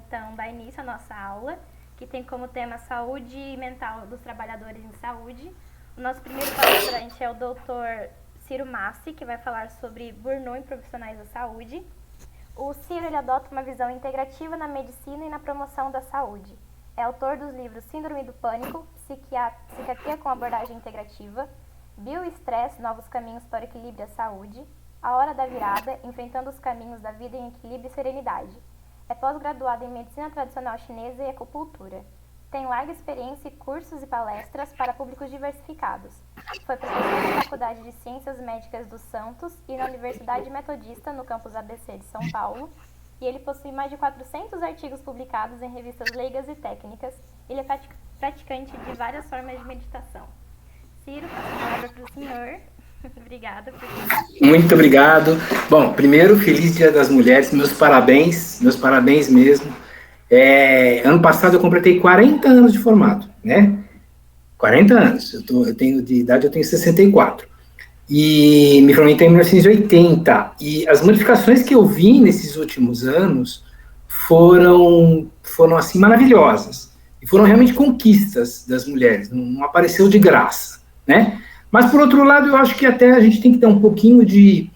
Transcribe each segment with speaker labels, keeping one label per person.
Speaker 1: então dar início à nossa aula, que tem como tema saúde mental dos trabalhadores em saúde. O nosso primeiro palestrante é o Dr. Ciro Massi, que vai falar sobre burnout em profissionais da saúde. O Ciro ele adota uma visão integrativa na medicina e na promoção da saúde. É autor dos livros Síndrome do Pânico, Psiquiatria com abordagem integrativa, Bioestresse, Novos Caminhos para o Equilíbrio e a Saúde, A Hora da Virada, Enfrentando os Caminhos da Vida em Equilíbrio e Serenidade. É pós-graduado em Medicina Tradicional Chinesa e Acupuntura. Tem larga experiência em cursos e palestras para públicos diversificados. Foi professor na Faculdade de Ciências Médicas dos Santos e na Universidade Metodista, no campus ABC de São Paulo. E ele possui mais de 400 artigos publicados em revistas leigas e técnicas. Ele é praticante de várias formas de meditação. Ciro, passo a palavra para o senhor. Obrigada.
Speaker 2: Muito obrigado. Bom, primeiro, feliz Dia das Mulheres, meus parabéns mesmo. Ano passado eu completei 40 anos de formado, né? 40 anos, eu tenho 64. E me formei em 1980, e as modificações que eu vi nesses últimos anos foram assim, maravilhosas, e foram realmente conquistas das mulheres, não apareceu de graça, né? Mas, por outro lado, eu acho que até a gente tem que ter um pouquinho de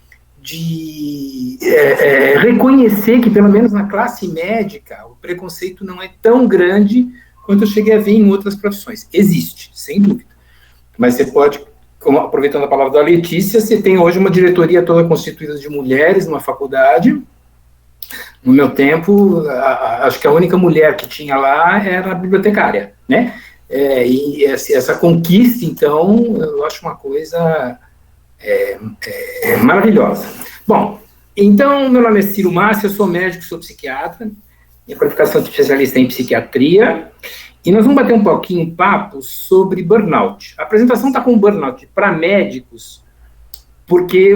Speaker 2: reconhecer que, pelo menos na classe médica, o preconceito não é tão grande quanto eu cheguei a ver em outras profissões. Existe, sem dúvida. Mas você pode, aproveitando a palavra da Letícia, você tem hoje uma diretoria toda constituída de mulheres numa faculdade. No meu tempo, acho que a única mulher que tinha lá era a bibliotecária, né? E essa conquista, então, eu acho uma coisa maravilhosa. Bom, então, meu nome é Ciro Massi, eu sou médico, sou psiquiatra, minha qualificação de especialista é em psiquiatria, e nós vamos bater um pouquinho papo sobre burnout. A apresentação está com burnout para médicos, porque,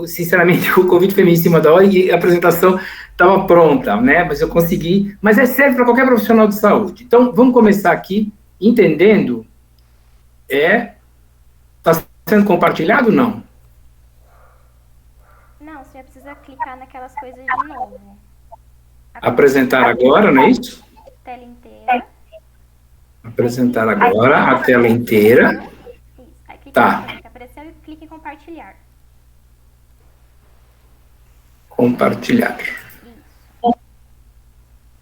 Speaker 2: sinceramente, o convite foi meio em cima da hora e a apresentação estava pronta, né? Mas eu consegui. Mas é sério para qualquer profissional de saúde. Então, vamos começar aqui entendendo. Está sendo compartilhado ou não?
Speaker 1: Não, você precisa clicar naquelas coisas de novo.
Speaker 2: Apresentar agora, não é isso?
Speaker 1: Tela inteira.
Speaker 2: Apresentar agora a tela inteira.
Speaker 1: Isso. Aí clica
Speaker 2: Tá.
Speaker 1: no que apareceu e clica em compartilhar.
Speaker 2: Compartilhar.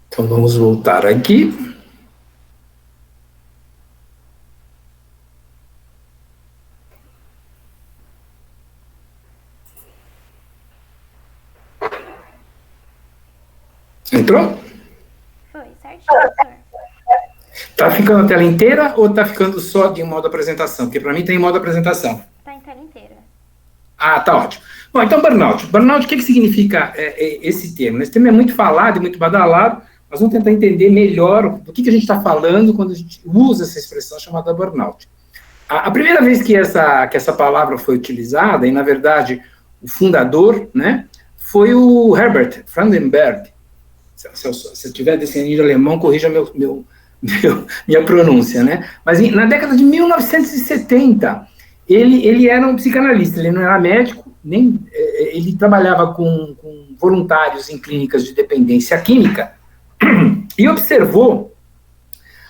Speaker 2: Então, vamos voltar aqui. Entrou?
Speaker 1: Foi, certinho, doutor.
Speaker 2: Tá ficando a tela inteira ou tá ficando só de modo apresentação? Porque para mim tem modo apresentação.
Speaker 1: Tá em tela inteira.
Speaker 2: Ah, tá ótimo. Bom, então burnout. Burnout, o que significa esse termo? Esse termo é muito falado e muito badalado. Nós vamos tentar entender melhor do que a gente está falando quando a gente usa essa expressão chamada burnout. A primeira vez que essa palavra foi utilizada, e na verdade o fundador, né, foi o Herbert Freudenberg. Se eu estiver descendendo alemão, corrija minha pronúncia, né? Mas na década de 1970, ele era um psicanalista, ele não era médico, ele trabalhava com voluntários em clínicas de dependência química e observou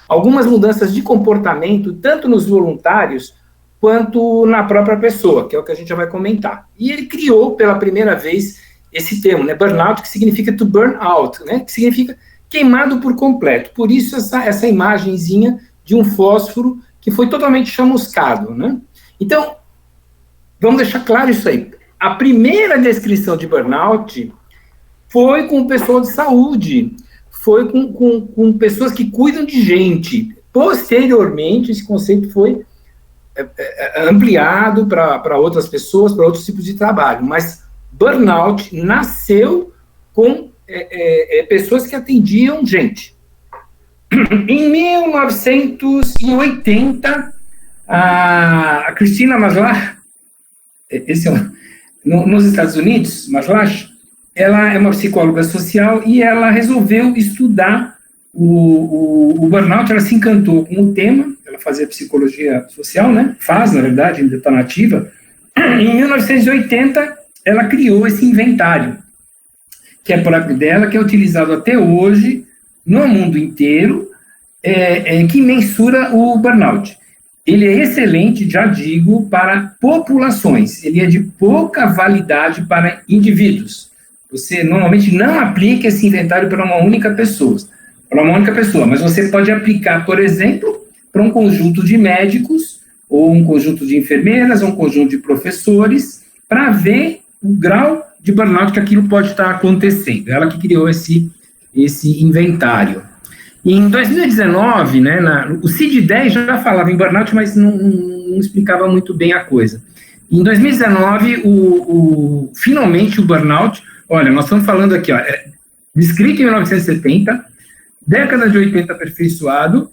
Speaker 2: algumas mudanças de comportamento, tanto nos voluntários quanto na própria pessoa, que é o que a gente já vai comentar. E ele criou pela primeira vez esse termo, né, burnout, que significa to burn out, né, que significa queimado por completo. Por isso essa imagenzinha de um fósforo que foi totalmente chamuscado, né? Então, vamos deixar claro isso aí. A primeira descrição de burnout foi com o pessoal de saúde, foi com pessoas que cuidam de gente. Posteriormente, esse conceito foi ampliado para outras pessoas, para outros tipos de trabalho, mas burnout nasceu com pessoas que atendiam gente. Em 1980, a Christina Maslach, nos Estados Unidos, Maslach, ela é uma psicóloga social e ela resolveu estudar o burnout. Ela se encantou com o tema, ela fazia psicologia social, né? Faz, na verdade, ainda está nativa. Em 1980, ela criou esse inventário, que é próprio dela, que é utilizado até hoje no mundo inteiro que mensura o burnout. Ele é excelente, já digo, para populações. Ele é de pouca validade para indivíduos. Você normalmente não aplica esse inventário para uma única pessoa, mas você pode aplicar, por exemplo, para um conjunto de médicos, ou um conjunto de enfermeiras, ou um conjunto de professores, para ver o grau de burnout que aquilo pode estar acontecendo. Ela que criou esse inventário. Em 2019, né, o CID-10 já falava em burnout, mas não explicava muito bem a coisa. Em 2019, finalmente o burnout, olha, nós estamos falando aqui, descrito em 1970, década de 80 aperfeiçoado,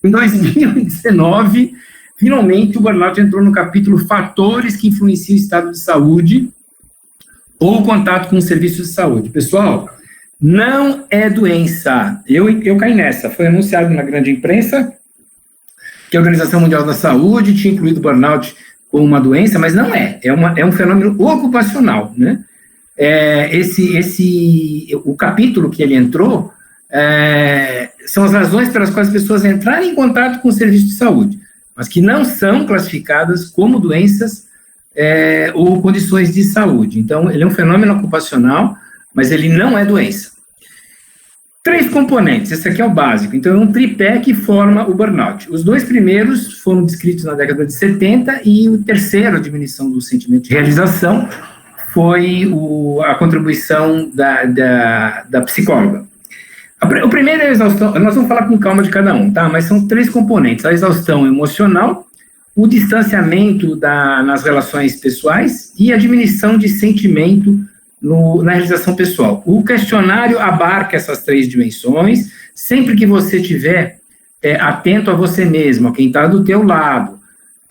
Speaker 2: em 2019, finalmente o burnout entrou no capítulo Fatores que influenciam o estado de saúde ou o contato com os serviços de saúde. Pessoal, não é doença. Eu caí nessa. Foi anunciado na grande imprensa que a Organização Mundial da Saúde tinha incluído o burnout como uma doença, mas não é. É um fenômeno ocupacional, né? O capítulo que ele entrou são as razões pelas quais as pessoas entrarem em contato com o serviço de saúde, mas que não são classificadas como doenças ou condições de saúde. Então, ele é um fenômeno ocupacional, mas ele não é doença. 3 componentes, esse aqui é o básico. Então, é um tripé que forma o burnout. Os 2 primeiros foram descritos na década de 70 e o terceiro, a diminuição do sentimento de realização, foi a contribuição da psicóloga. O primeiro é a exaustão, nós vamos falar com calma de cada um, tá? Mas são 3 componentes, a exaustão emocional, o distanciamento nas relações pessoais e a diminuição de sentimento na realização pessoal. O questionário abarca essas 3 dimensões, sempre que você estiver atento a você mesmo, a quem está do teu lado,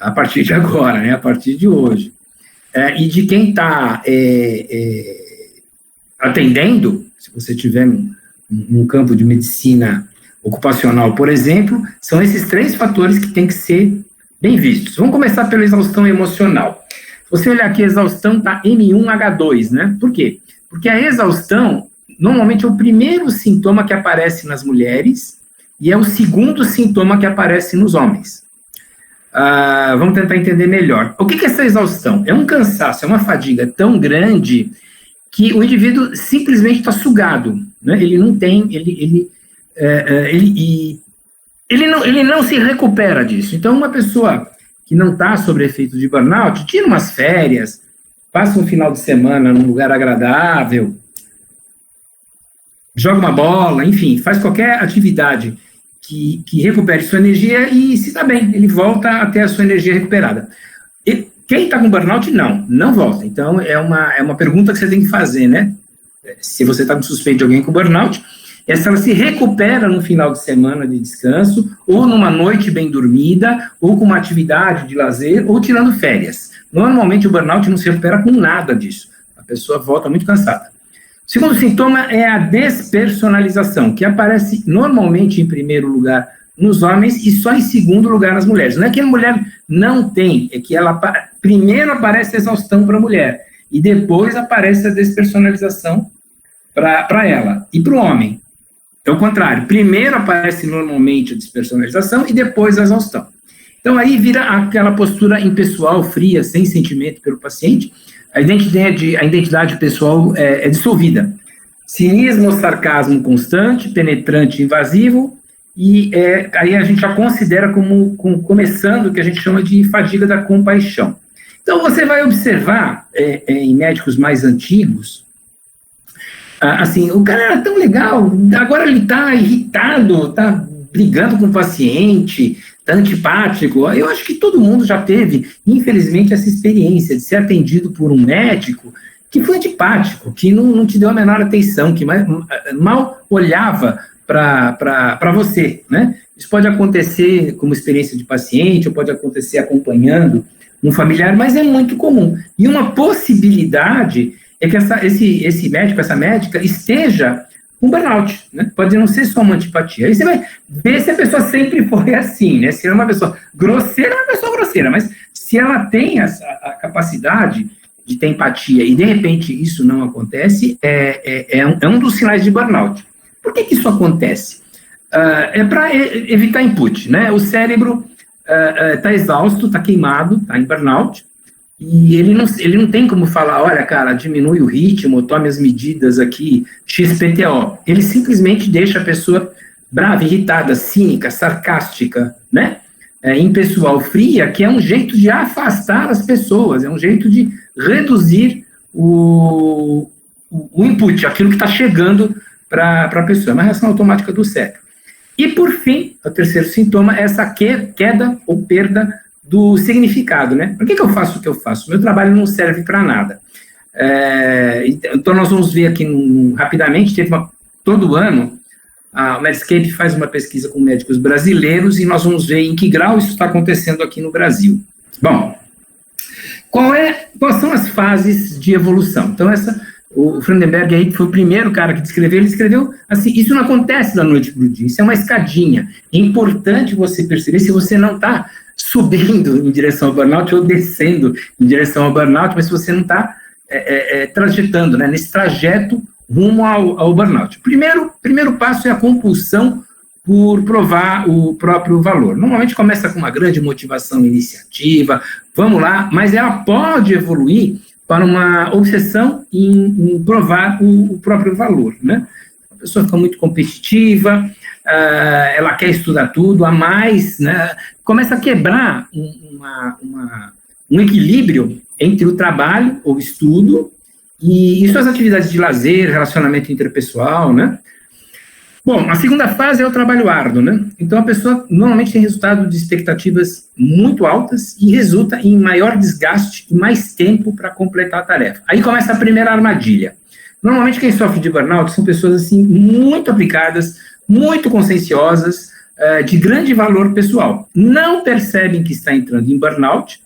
Speaker 2: a partir de agora, né, a partir de hoje, e de quem está atendendo, se você tiver num campo de medicina ocupacional, por exemplo, são esses 3 fatores que têm que ser bem vistos. Vamos começar pela exaustão emocional. Se você olhar aqui, a exaustão está M1H2, né? Por quê? Porque a exaustão, normalmente, é o primeiro sintoma que aparece nas mulheres e é o segundo sintoma que aparece nos homens. Vamos tentar entender melhor. O que é essa exaustão? É um cansaço, é uma fadiga tão grande que o indivíduo simplesmente está sugado, né? Ele não tem, ele não se recupera disso. Então, uma pessoa que não está sob efeito de burnout, tira umas férias, passa um final de semana num lugar agradável, joga uma bola, enfim, faz qualquer atividade que recupere sua energia e se está bem, ele volta a ter a sua energia recuperada. E quem está com burnout, não volta. Então, é uma pergunta que você tem que fazer, né? Se você está com suspeito de alguém com burnout, se ela se recupera no final de semana de descanso, ou numa noite bem dormida, ou com uma atividade de lazer, ou tirando férias. Normalmente, o burnout não se recupera com nada disso. A pessoa volta muito cansada. O segundo sintoma é a despersonalização, que aparece normalmente em primeiro lugar nos homens e só em segundo lugar nas mulheres. Não é que a mulher não tem, é que ela primeiro aparece a exaustão para a mulher, e depois aparece a despersonalização para ela. E para o homem, é o contrário. Primeiro aparece normalmente a despersonalização e depois a exaustão. Então, aí vira aquela postura impessoal, fria, sem sentimento pelo paciente. A identidade pessoal é dissolvida. Cinismo, sarcasmo constante, penetrante, invasivo, e aí a gente já considera como começando o que a gente chama de fadiga da compaixão. Então, você vai observar em médicos mais antigos, assim, o cara era tão legal, agora ele está irritado, está brigando com o paciente, está antipático. Eu acho que todo mundo já teve, infelizmente, essa experiência de ser atendido por um médico que foi antipático, que não te deu a menor atenção, que mal olhava para você, né? Isso pode acontecer como experiência de paciente, ou pode acontecer acompanhando um familiar, mas é muito comum. E uma possibilidade é que esse médico, essa médica, esteja com burnout, né? Pode não ser só uma antipatia. Aí você vai ver se a pessoa sempre foi assim, né? Se é uma pessoa grosseira, é uma pessoa grosseira, mas se ela tem a capacidade de ter empatia e, de repente, isso não acontece, é um dos sinais de burnout. Por que isso acontece? É para evitar input, né? O cérebro está exausto, está queimado, está em burnout, e ele não tem como falar, olha, cara, diminui o ritmo, tome as medidas aqui, XPTO. Ele simplesmente deixa a pessoa brava, irritada, cínica, sarcástica, né? Impessoal, fria, que é um jeito de afastar as pessoas, é um jeito de reduzir o input, aquilo que está chegando para a pessoa, é uma reação automática do cérebro. E, por fim, o terceiro sintoma é essa queda ou perda do significado, né? Por que eu faço o que eu faço? Meu trabalho não serve para nada. Então, nós vamos ver aqui rapidamente, todo ano, a Medscape faz uma pesquisa com médicos brasileiros e nós vamos ver em que grau isso está acontecendo aqui no Brasil. Bom, quais são as fases de evolução? Então, o Freudenberg aí, que foi o primeiro cara que descreveu, ele escreveu assim, isso não acontece da noite para o dia, isso é uma escadinha. É importante você perceber se você não está subindo em direção ao burnout ou descendo em direção ao burnout, mas se você não está trajetando, né, nesse trajeto rumo ao burnout. Primeiro passo é a compulsão por provar o próprio valor. Normalmente começa com uma grande motivação iniciativa, vamos lá, mas ela pode evoluir para uma obsessão em provar o próprio valor, né? A pessoa fica muito competitiva, ela quer estudar tudo, a mais, né? Começa a quebrar um equilíbrio entre o trabalho, ou estudo, e suas atividades de lazer, relacionamento interpessoal, né? Bom, a segunda fase é o trabalho árduo, né? Então, a pessoa normalmente tem resultado de expectativas muito altas e resulta em maior desgaste e mais tempo para completar a tarefa. Aí começa a primeira armadilha. Normalmente, quem sofre de burnout são pessoas, assim, muito aplicadas, muito conscienciosas, de grande valor pessoal. Não percebem que está entrando em burnout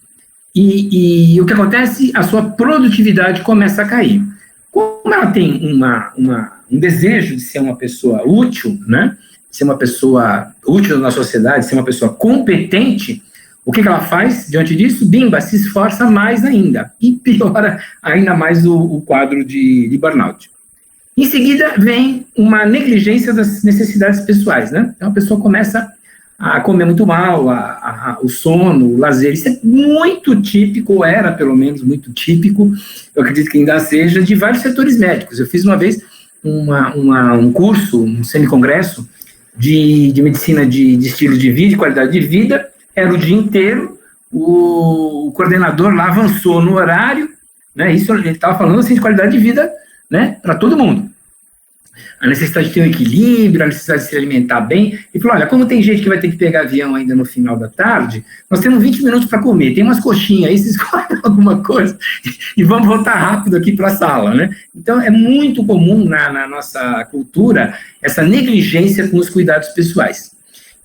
Speaker 2: e o que acontece? A sua produtividade começa a cair. Como ela tem um desejo de ser uma pessoa útil, né? Ser uma pessoa útil na sociedade, ser uma pessoa competente, o que ela faz diante disso? Bimba, se esforça mais ainda e piora ainda mais o quadro de burnout. Em seguida, vem uma negligência das necessidades pessoais, né? Então, a pessoa começa a comer muito mal, o sono, o lazer. Isso é muito típico, ou era pelo menos muito típico, eu acredito que ainda seja, de vários setores médicos. Eu fiz uma vez um curso, um semicongresso de medicina de estilo de vida, de qualidade de vida, era o dia inteiro, o coordenador lá avançou no horário, né? Isso ele estava falando assim de qualidade de vida, né, para todo mundo. A necessidade de ter um equilíbrio, a necessidade de se alimentar bem. E falou, olha, como tem gente que vai ter que pegar avião ainda no final da tarde, nós temos 20 minutos para comer, tem umas coxinhas aí, vocês escolhem alguma coisa e vamos voltar rápido aqui para a sala, né? Então, é muito comum na nossa cultura essa negligência com os cuidados pessoais.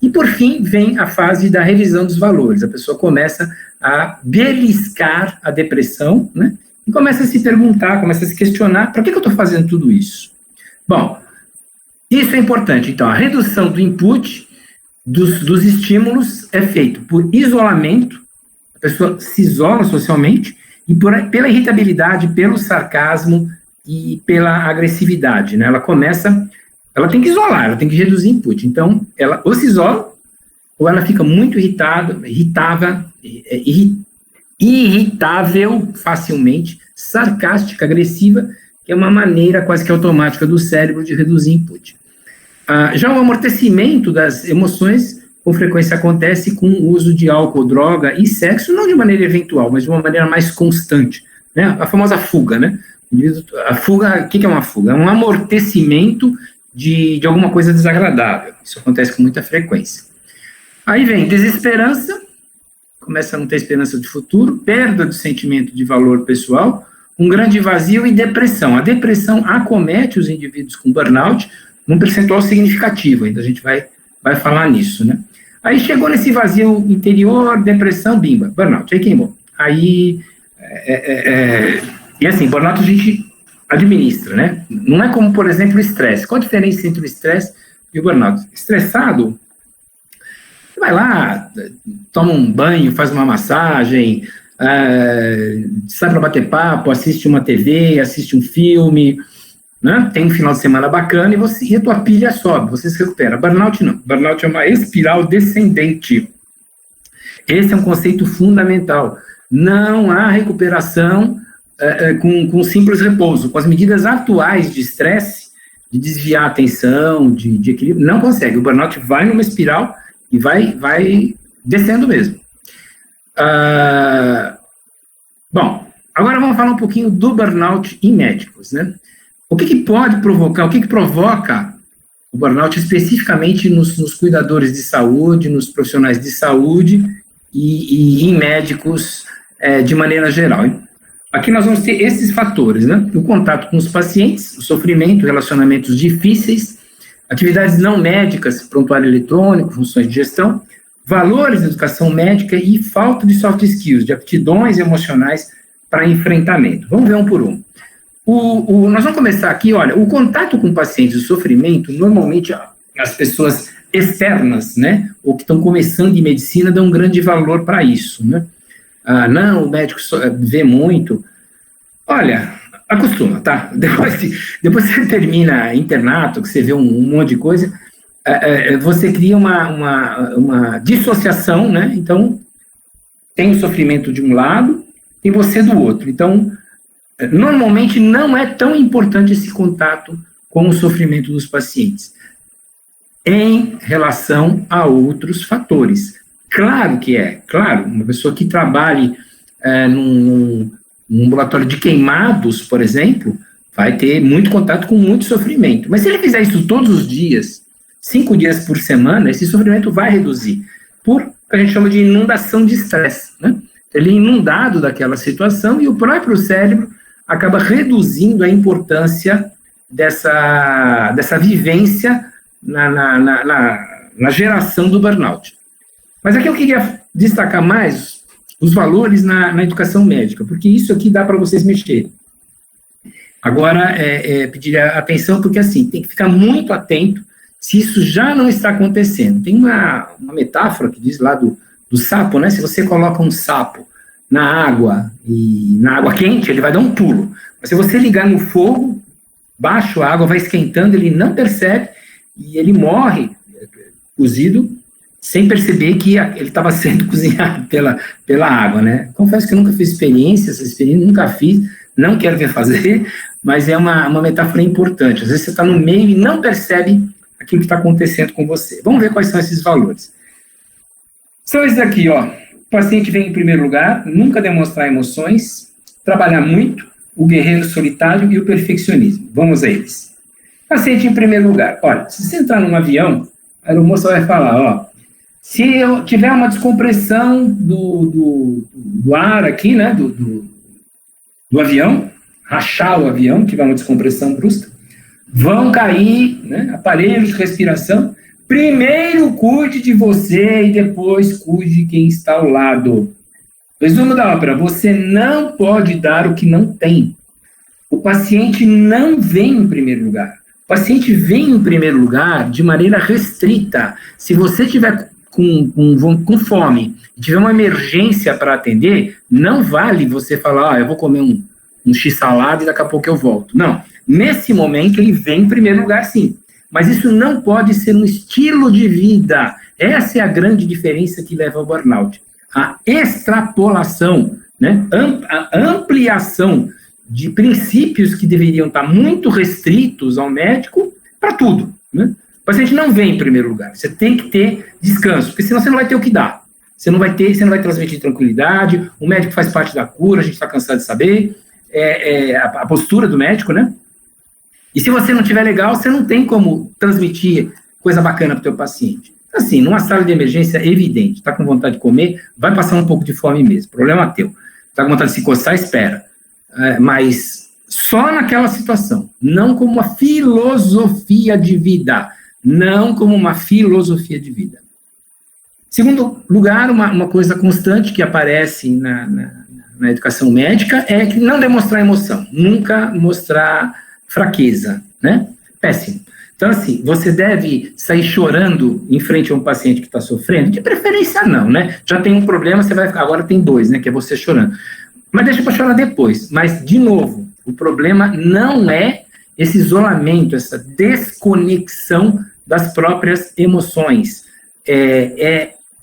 Speaker 2: E, por fim, vem a fase da revisão dos valores. A pessoa começa a beliscar a depressão, né? E começa a se perguntar, começa a se questionar, para que eu estou fazendo tudo isso? Bom, isso é importante. Então, a redução do input, dos estímulos, é feito por isolamento, a pessoa se isola socialmente, e pela irritabilidade, pelo sarcasmo e pela agressividade, né? Ela tem que isolar, ela tem que reduzir input. Então, ela ou se isola, ou ela fica muito irritável facilmente, sarcástica, agressiva, que é uma maneira quase que automática do cérebro de reduzir input. Já o amortecimento das emoções, com frequência acontece com o uso de álcool, droga e sexo, não de maneira eventual, mas de uma maneira mais constante, né? A famosa fuga, né? A fuga, o que é uma fuga? É um amortecimento de alguma coisa desagradável. Isso acontece com muita frequência. Aí vem desesperança, começa a não ter esperança de futuro, perda do sentimento de valor pessoal, um grande vazio e depressão. A depressão acomete os indivíduos com burnout num percentual significativo, ainda a gente vai falar nisso, né? Aí chegou nesse vazio interior, depressão, bimba, burnout, aí queimou. Aí, e assim, burnout a gente administra, né? Não é como, por exemplo, o estresse. Qual a diferença entre o estresse e o burnout? Estressado, você vai lá, toma um banho, faz uma massagem, sai para bater papo, assiste uma TV, assiste um filme, né? Tem um final de semana bacana e a tua pilha sobe, você se recupera. Burnout não. Burnout é uma espiral descendente. Esse é um conceito fundamental. Não há recuperação com simples repouso. Com as medidas atuais de estresse, de desviar a atenção, de equilíbrio, não consegue. O burnout vai numa espiral e vai descendo mesmo. Bom, agora vamos falar um pouquinho do burnout em médicos, né? O que pode provocar, o que provoca o burnout especificamente nos cuidadores de saúde, nos profissionais de saúde e em médicos de maneira geral. Aqui nós vamos ter esses fatores, né? O contato com os pacientes, o sofrimento, relacionamentos difíceis, atividades não médicas, prontuário eletrônico, funções de gestão, valores da educação médica e falta de soft skills, de aptidões emocionais para enfrentamento. Vamos ver um por um. Nós vamos começar aqui, olha, o contato com pacientes de sofrimento, normalmente as pessoas externas, né, ou que estão começando em medicina, dão um grande valor para isso, né? Não, o médico vê muito. Olha, acostuma, tá? Depois que você termina internato, que você vê um monte de coisa, você cria uma dissociação, né? Então, tem o sofrimento de um lado e você do outro. Então, normalmente não é tão importante esse contato com o sofrimento dos pacientes em relação a outros fatores. Claro que claro, uma pessoa que trabalhe num ambulatório de queimados, por exemplo, vai ter muito contato com muito sofrimento. Mas se ele fizer isso todos os dias, 5 dias por semana, esse sofrimento vai reduzir, por que a gente chama de inundação de estresse, né? Ele é inundado daquela situação e o próprio cérebro acaba reduzindo a importância dessa vivência na geração do burnout. Mas aqui eu queria destacar mais os valores na educação médica, porque isso aqui dá para vocês mexerem. Agora, pedir atenção, porque assim, tem que ficar muito atento se isso já não está acontecendo. Tem uma metáfora que diz lá do sapo, né? Se você coloca um sapo na água quente, ele vai dar um pulo. Mas se você ligar no fogo, baixo, a água vai esquentando, ele não percebe e ele morre cozido sem perceber que ele estava sendo cozinhado pela água, né? Confesso que eu nunca fiz essa experiência nunca fiz, não quero ver fazer, mas é uma metáfora importante. Às vezes você está no meio e não percebe aquilo que está acontecendo com você. Vamos ver quais são esses valores. São esses aqui, ó. O paciente vem em primeiro lugar, nunca demonstrar emoções, trabalhar muito, o guerreiro solitário e o perfeccionismo. Vamos a eles. Paciente em primeiro lugar. Olha, se você entrar num avião, a aeromoça vai falar, ó, se eu tiver uma descompressão do ar aqui, né, do avião, rachar o avião, tiver uma descompressão brusca, vão cair, né, aparelhos de respiração. Primeiro cuide de você e depois cuide de quem está ao lado. Resumo da ópera, você não pode dar o que não tem. O paciente não vem em primeiro lugar. O paciente vem em primeiro lugar de maneira restrita. Se você tiver com fome e tiver uma emergência para atender, não vale você falar, eu vou comer um x-salada e daqui a pouco eu volto. Não. Nesse momento, ele vem em primeiro lugar, sim. Mas isso não pode ser um estilo de vida. Essa é a grande diferença que leva ao burnout. A extrapolação, né? A ampliação de princípios que deveriam estar muito restritos ao médico para tudo, né? O paciente não vem em primeiro lugar. Você tem que ter descanso, porque senão você não vai ter o que dar. Você não vai transmitir tranquilidade. O médico faz parte da cura, a gente está cansado de saber. A postura do médico, né? E se você não estiver legal, você não tem como transmitir coisa bacana para o teu paciente. Assim, numa sala de emergência, é evidente, está com vontade de comer, vai passar um pouco de fome mesmo, problema teu. Está com vontade de se coçar, espera. Mas só naquela situação, não como uma filosofia de vida. Não como uma filosofia de vida. Segundo lugar, uma coisa constante que aparece na educação médica é que não demonstrar emoção, nunca mostrar fraqueza, né? Péssimo. Então, assim, você deve sair chorando em frente a um paciente que está sofrendo? De preferência não, né? Já tem um problema, você vai ficar, agora tem 2, né? Que é você chorando. Mas deixa para chorar depois. Mas, de novo, o problema não é esse isolamento, essa desconexão das próprias emoções.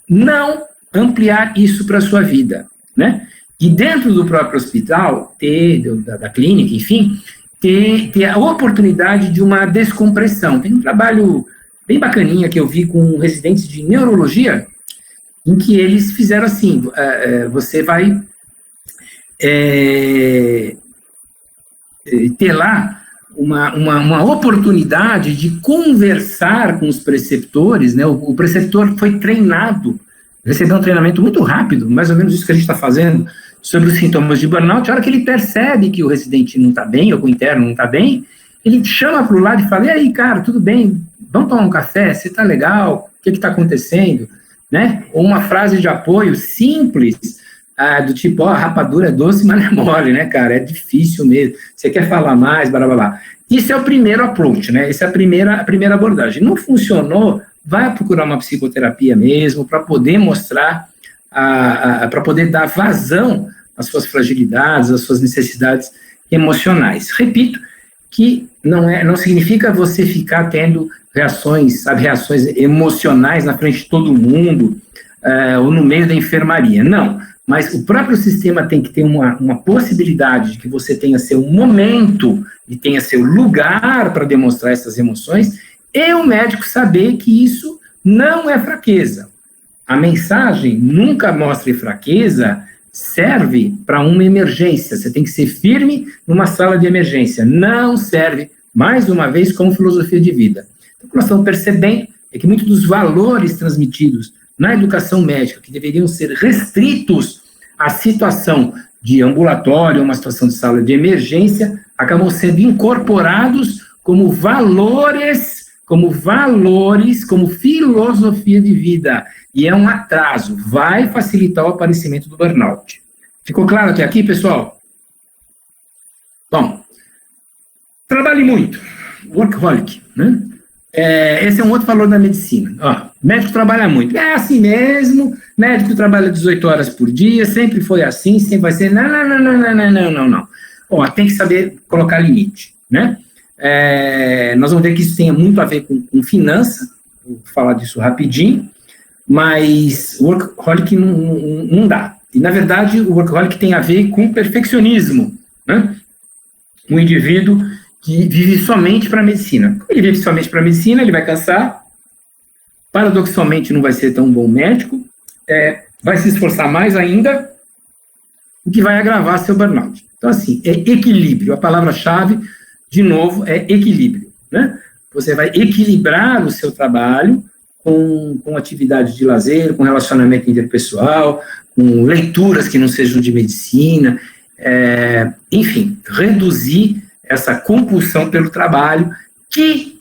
Speaker 2: Não ampliar isso para a sua vida, né? E dentro do próprio hospital, da clínica, enfim, ter a oportunidade de uma descompressão. Tem um trabalho bem bacaninha que eu vi com residentes de neurologia, em que eles fizeram assim, você vai ter lá uma oportunidade de conversar com os preceptores, né? O preceptor foi treinado, recebeu um treinamento muito rápido, mais ou menos isso que a gente está fazendo, sobre os sintomas de burnout. A hora que ele percebe que o residente não está bem, ou que o interno não está bem, ele chama para o lado e fala, e aí, cara, tudo bem? Vamos tomar um café? Você está legal? O que está acontecendo? Né? Ou uma frase de apoio simples, do tipo, a rapadura é doce, mas não é mole, né, cara? É difícil mesmo. Você quer falar mais, blá, blá, blá. Isso é o primeiro approach, né? Essa é a primeira abordagem. Não funcionou, vai procurar uma psicoterapia mesmo, para poder mostrar, para poder dar vazão às suas fragilidades, às suas necessidades emocionais. Repito, que não significa você ficar tendo reações emocionais na frente de todo mundo, ou no meio da enfermaria. Não, mas o próprio sistema tem que ter uma possibilidade de que você tenha seu momento e tenha seu lugar para demonstrar essas emoções, e o médico saber que isso não é fraqueza. A mensagem nunca mostre fraqueza serve para uma emergência. Você tem que ser firme numa sala de emergência. Não serve, mais uma vez, como filosofia de vida. Então, o que nós estamos percebendo é que muitos dos valores transmitidos na educação médica, que deveriam ser restritos à situação de ambulatório, uma situação de sala de emergência, acabam sendo incorporados como valores, como filosofia de vida. E é um atraso, vai facilitar o aparecimento do burnout. Ficou claro até aqui, pessoal? Bom, trabalhe muito, workaholic, né? Esse é um outro valor da medicina. Médico trabalha muito. É assim mesmo, médico trabalha 18 horas por dia, sempre foi assim, sempre vai ser. Não. Tem que saber colocar limite, né? Nós vamos ver que isso tem muito a ver com finança, vou falar disso rapidinho, mas o workaholic não dá. E, na verdade, o workaholic tem a ver com perfeccionismo, né? Um indivíduo que vive somente para a medicina. Quando ele vive somente para a medicina, ele vai cansar, paradoxalmente não vai ser tão bom médico, vai se esforçar mais ainda, o que vai agravar seu burnout. Então, assim, é equilíbrio. A palavra-chave, de novo, é equilíbrio, né? Você vai equilibrar o seu trabalho com atividade de lazer, com relacionamento interpessoal, com leituras que não sejam de medicina, enfim, reduzir essa compulsão pelo trabalho, que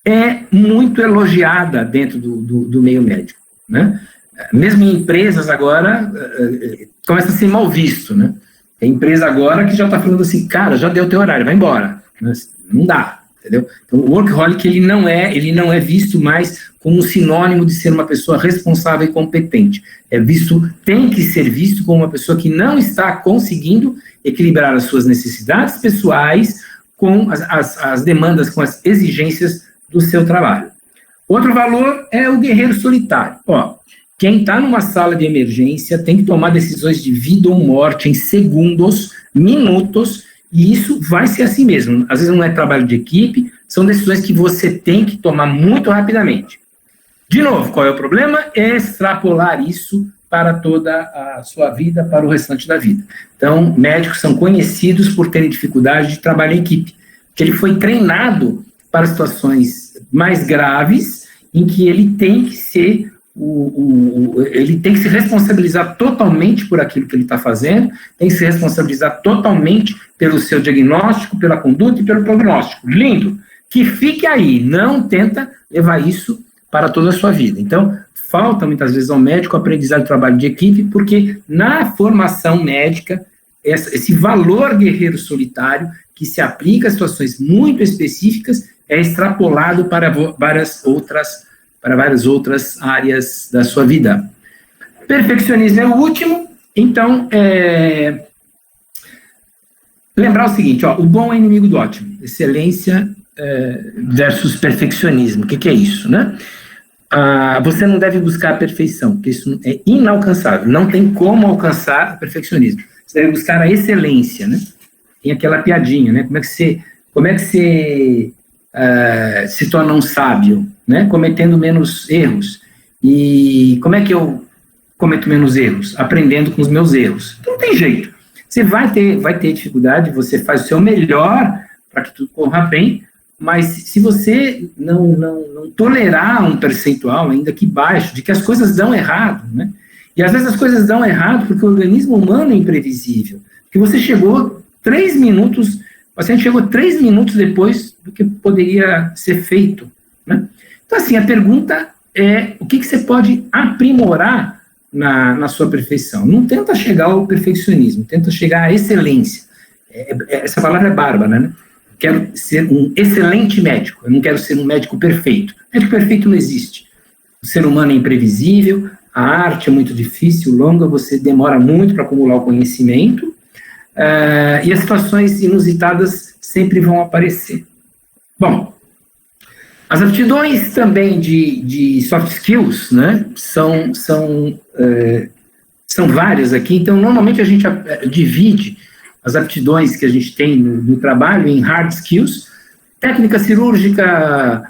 Speaker 2: é muito elogiada dentro do meio médico, né? Mesmo em empresas agora, começa a ser mal visto, né? Tem empresa agora que já está falando assim, cara, já deu teu horário, vai embora. Não dá, entendeu? Então, o workaholic, ele não é visto mais como um sinônimo de ser uma pessoa responsável e competente. Tem que ser visto como uma pessoa que não está conseguindo equilibrar as suas necessidades pessoais com as demandas, com as exigências do seu trabalho. Outro valor é o guerreiro solitário. Quem está numa sala de emergência tem que tomar decisões de vida ou morte em segundos, minutos, e isso vai ser assim mesmo. Às vezes não é trabalho de equipe, são decisões que você tem que tomar muito rapidamente. De novo, qual é o problema? É extrapolar isso para toda a sua vida, para o restante da vida. Então, médicos são conhecidos por terem dificuldade de trabalho em equipe, porque ele foi treinado para situações mais graves, em que ele tem que ser ele tem que se responsabilizar totalmente por aquilo que ele está fazendo, tem que se responsabilizar totalmente pelo seu diagnóstico, pela conduta e pelo prognóstico. Lindo! Que fique aí, não tenta levar isso para toda a sua vida. Então, falta muitas vezes ao médico aprendizado de trabalho de equipe, porque na formação médica, esse valor guerreiro solitário, que se aplica a situações muito específicas, é extrapolado para várias outras áreas da sua vida. Perfeccionismo é o último, então, lembrar o seguinte, o bom é inimigo do ótimo. Excelência versus perfeccionismo. O que é isso, né? Você não deve buscar a perfeição, porque isso é inalcançável. Não tem como alcançar o perfeccionismo. Você deve buscar a excelência, né? Tem aquela piadinha, né? Como é que você se torna um sábio, né? Cometendo menos erros. E como é que eu cometo menos erros? Aprendendo com os meus erros. Então, não tem jeito. Você vai ter dificuldade, você faz o seu melhor para que tudo corra bem, mas se você não tolerar um percentual, ainda que baixo, de que as coisas dão errado, né? E às vezes as coisas dão errado porque o organismo humano é imprevisível. Porque você chegou 3 minutos, o paciente chegou 3 minutos depois do que poderia ser feito, né? Então, assim, a pergunta é o que você pode aprimorar na sua perfeição. Não tenta chegar ao perfeccionismo, tenta chegar à excelência. Essa palavra é bárbara, né? Quero ser um excelente médico, eu não quero ser um médico perfeito. Médico perfeito não existe. O ser humano é imprevisível, a arte é muito difícil, longa, você demora muito para acumular o conhecimento, e as situações inusitadas sempre vão aparecer. Bom, as aptidões também de soft skills, né, são várias aqui, então normalmente a gente divide as aptidões que a gente tem no trabalho em hard skills, técnica cirúrgica,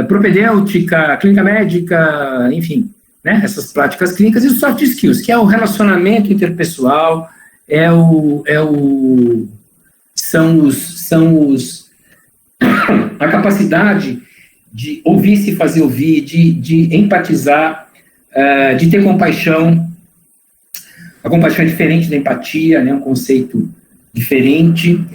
Speaker 2: propedêutica, clínica médica, enfim, né, essas práticas clínicas, e os soft skills, que é o relacionamento interpessoal, a capacidade de ouvir, se fazer ouvir, de empatizar, de ter compaixão. A compaixão é diferente da empatia, né, um conceito diferente.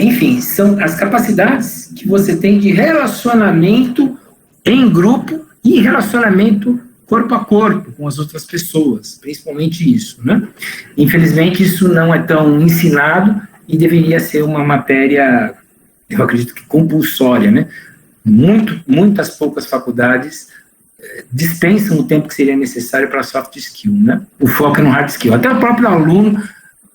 Speaker 2: Enfim, são as capacidades que você tem de relacionamento em grupo e relacionamento corpo a corpo com as outras pessoas, principalmente isso, né? Infelizmente, isso não é tão ensinado e deveria ser uma matéria, eu acredito que compulsória, né? Muitas poucas faculdades dispensam o tempo que seria necessário para soft skill, né? O foco é no hard skill. Até o próprio aluno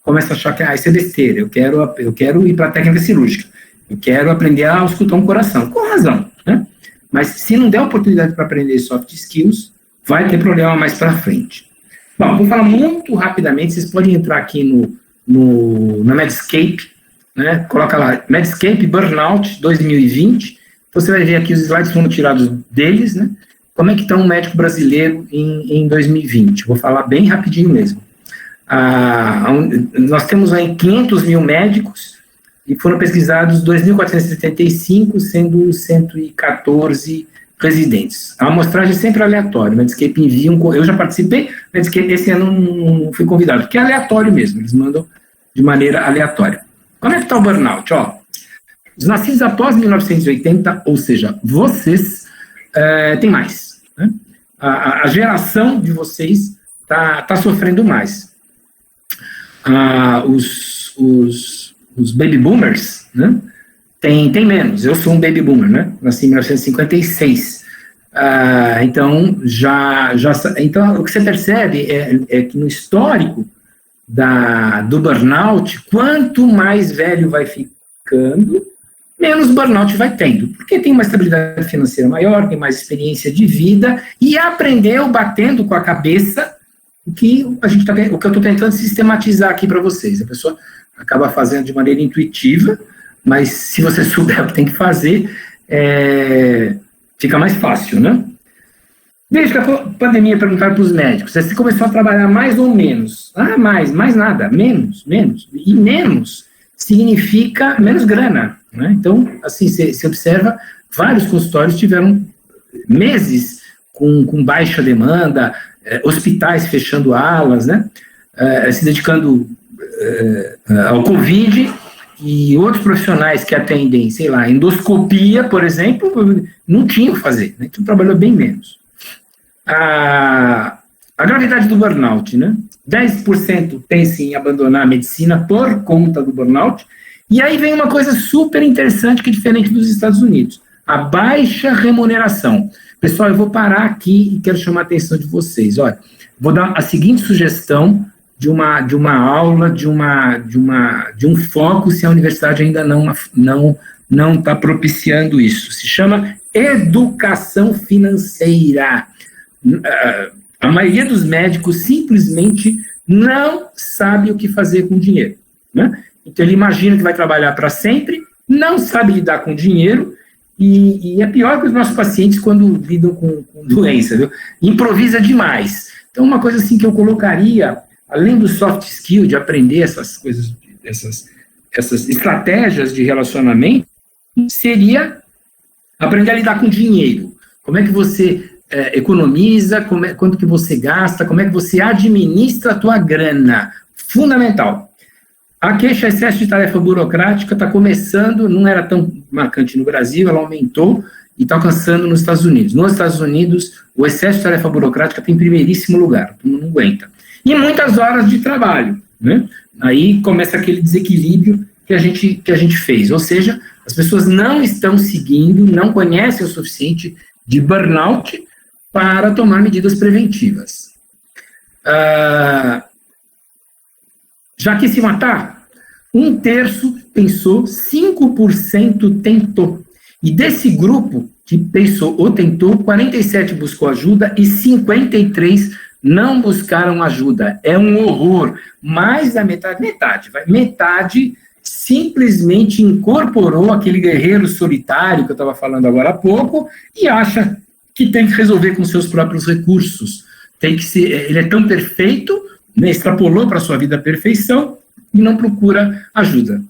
Speaker 2: começa a achar que isso é besteira, eu quero ir para a técnica cirúrgica, eu quero aprender a auscultar um coração, com razão, né? Mas se não der oportunidade para aprender soft skills, vai ter problema mais para frente. Bom, vou falar muito rapidamente, vocês podem entrar aqui na Medscape, né? Coloca lá, Medscape Burnout 2020, você vai ver aqui, os slides foram tirados deles, né? Como é que está um médico brasileiro em 2020? Vou falar bem rapidinho mesmo. Nós temos aí 500 mil médicos e foram pesquisados 2.475, sendo 114 residentes. A amostragem é sempre aleatória. Medscape envia eu já participei, Medscape esse ano não fui convidado, porque é aleatório mesmo, eles mandam de maneira aleatória. Como é que está o burnout? Os nascidos após 1980, ou seja, vocês, tem mais. Né? A geração de vocês está sofrendo mais. Os baby boomers, né, tem menos. Eu sou um baby boomer, né? Nasci em 1956. Então, então, o que você percebe é que no histórico do burnout, quanto mais velho vai ficando, menos burnout vai tendo, porque tem uma estabilidade financeira maior, tem mais experiência de vida e aprendeu batendo com a cabeça o que eu estou tentando sistematizar aqui para vocês. A pessoa acaba fazendo de maneira intuitiva, mas se você souber o que tem que fazer, fica mais fácil, né? Desde que a pandemia, perguntaram para os médicos, você começou a trabalhar mais ou menos? Mais nada, menos. E menos significa menos grana, né? Então, assim, você observa, vários consultórios tiveram meses com baixa demanda, hospitais fechando alas, né? Se dedicando ao Covid, e outros profissionais que atendem, sei lá, endoscopia, por exemplo, não tinham o que fazer, né? Então trabalhou bem menos. A gravidade do burnout, né? 10% pensa em abandonar a medicina por conta do burnout, e aí vem uma coisa super interessante que é diferente dos Estados Unidos, a baixa remuneração. Pessoal, eu vou parar aqui e quero chamar a atenção de vocês. Olha, vou dar a seguinte sugestão de uma aula, de um foco, se a universidade ainda não está propiciando isso. Se chama educação financeira. A maioria dos médicos simplesmente não sabe o que fazer com o dinheiro, né? Então, ele imagina que vai trabalhar para sempre, não sabe lidar com dinheiro, e é pior que os nossos pacientes quando lidam com doença, viu? Improvisa demais. Então, uma coisa assim que eu colocaria, além do soft skill, de aprender essas coisas, essas estratégias de relacionamento, seria aprender a lidar com dinheiro. Como é que você economiza, quanto que você gasta, como é que você administra a tua grana. Fundamental. A queixa excesso de tarefa burocrática está começando, não era tão marcante no Brasil, ela aumentou e está alcançando nos Estados Unidos. Nos Estados Unidos, o excesso de tarefa burocrática tem primeiríssimo lugar, não aguenta. E muitas horas de trabalho, né? Aí começa aquele desequilíbrio que a gente fez, ou seja, as pessoas não estão seguindo, não conhecem o suficiente de burnout para tomar medidas preventivas. Já quis se matar? 1/3 pensou, 5% tentou. E desse grupo que pensou ou tentou, 47 buscou ajuda e 53 não buscaram ajuda. É um horror. Mais da metade simplesmente incorporou aquele guerreiro solitário que eu estava falando agora há pouco e acha que tem que resolver com seus próprios recursos. Ele é tão perfeito, né, extrapolou para a sua vida a perfeição e não procura ajuda.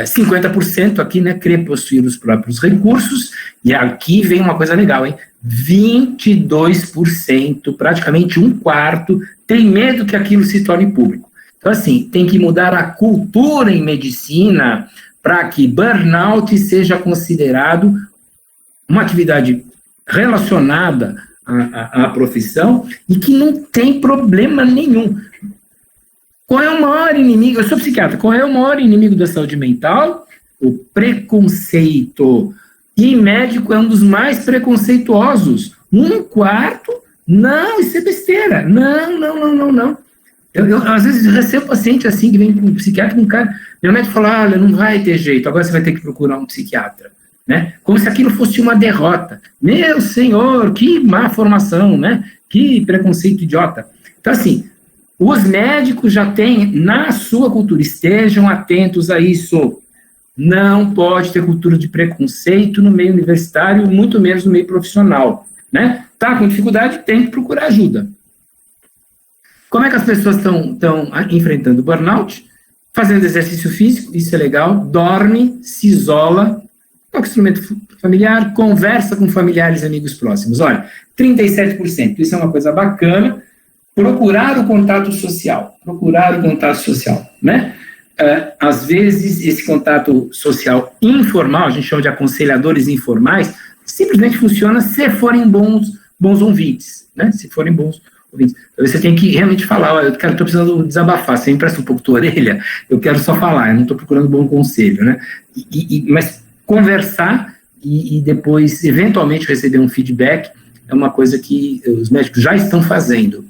Speaker 2: 50% aqui, né, crê possuir os próprios recursos, e aqui vem uma coisa legal, hein? 22%, praticamente 1/4, tem medo que aquilo se torne público. Então, assim, tem que mudar a cultura em medicina para que burnout seja considerado uma atividade relacionada à profissão e que não tem problema nenhum. Qual é o maior inimigo? Eu sou psiquiatra. Qual é o maior inimigo da saúde mental? O preconceito. E médico é um dos mais preconceituosos. 1/4? Não, isso é besteira. Não. Eu às vezes recebo paciente assim, que vem com um psiquiatra, com um cara, meu médico fala, olha, não vai ter jeito, agora você vai ter que procurar um psiquiatra. Né? Como se aquilo fosse uma derrota. Meu senhor, que má formação, né? Que preconceito idiota. Então, assim, os médicos já têm na sua cultura, estejam atentos a isso. Não pode ter cultura de preconceito no meio universitário, muito menos no meio profissional. Né? Tá com dificuldade, tem que procurar ajuda. Como é que as pessoas estão enfrentando o burnout? Fazendo exercício físico, isso é legal, dorme, se isola, toca instrumento familiar, conversa com familiares e amigos próximos. Olha, 37%, isso é uma coisa bacana. Procurar o contato social, né? Às vezes, esse contato social informal, a gente chama de aconselhadores informais, simplesmente funciona se forem bons ouvintes, né? Se forem bons ouvintes. Então, você tem que realmente falar, olha, cara, eu estou precisando desabafar, você empresta um pouco tua orelha, eu quero só falar, eu não estou procurando bom conselho, né? Mas conversar e depois, eventualmente, receber um feedback é uma coisa que os médicos já estão fazendo.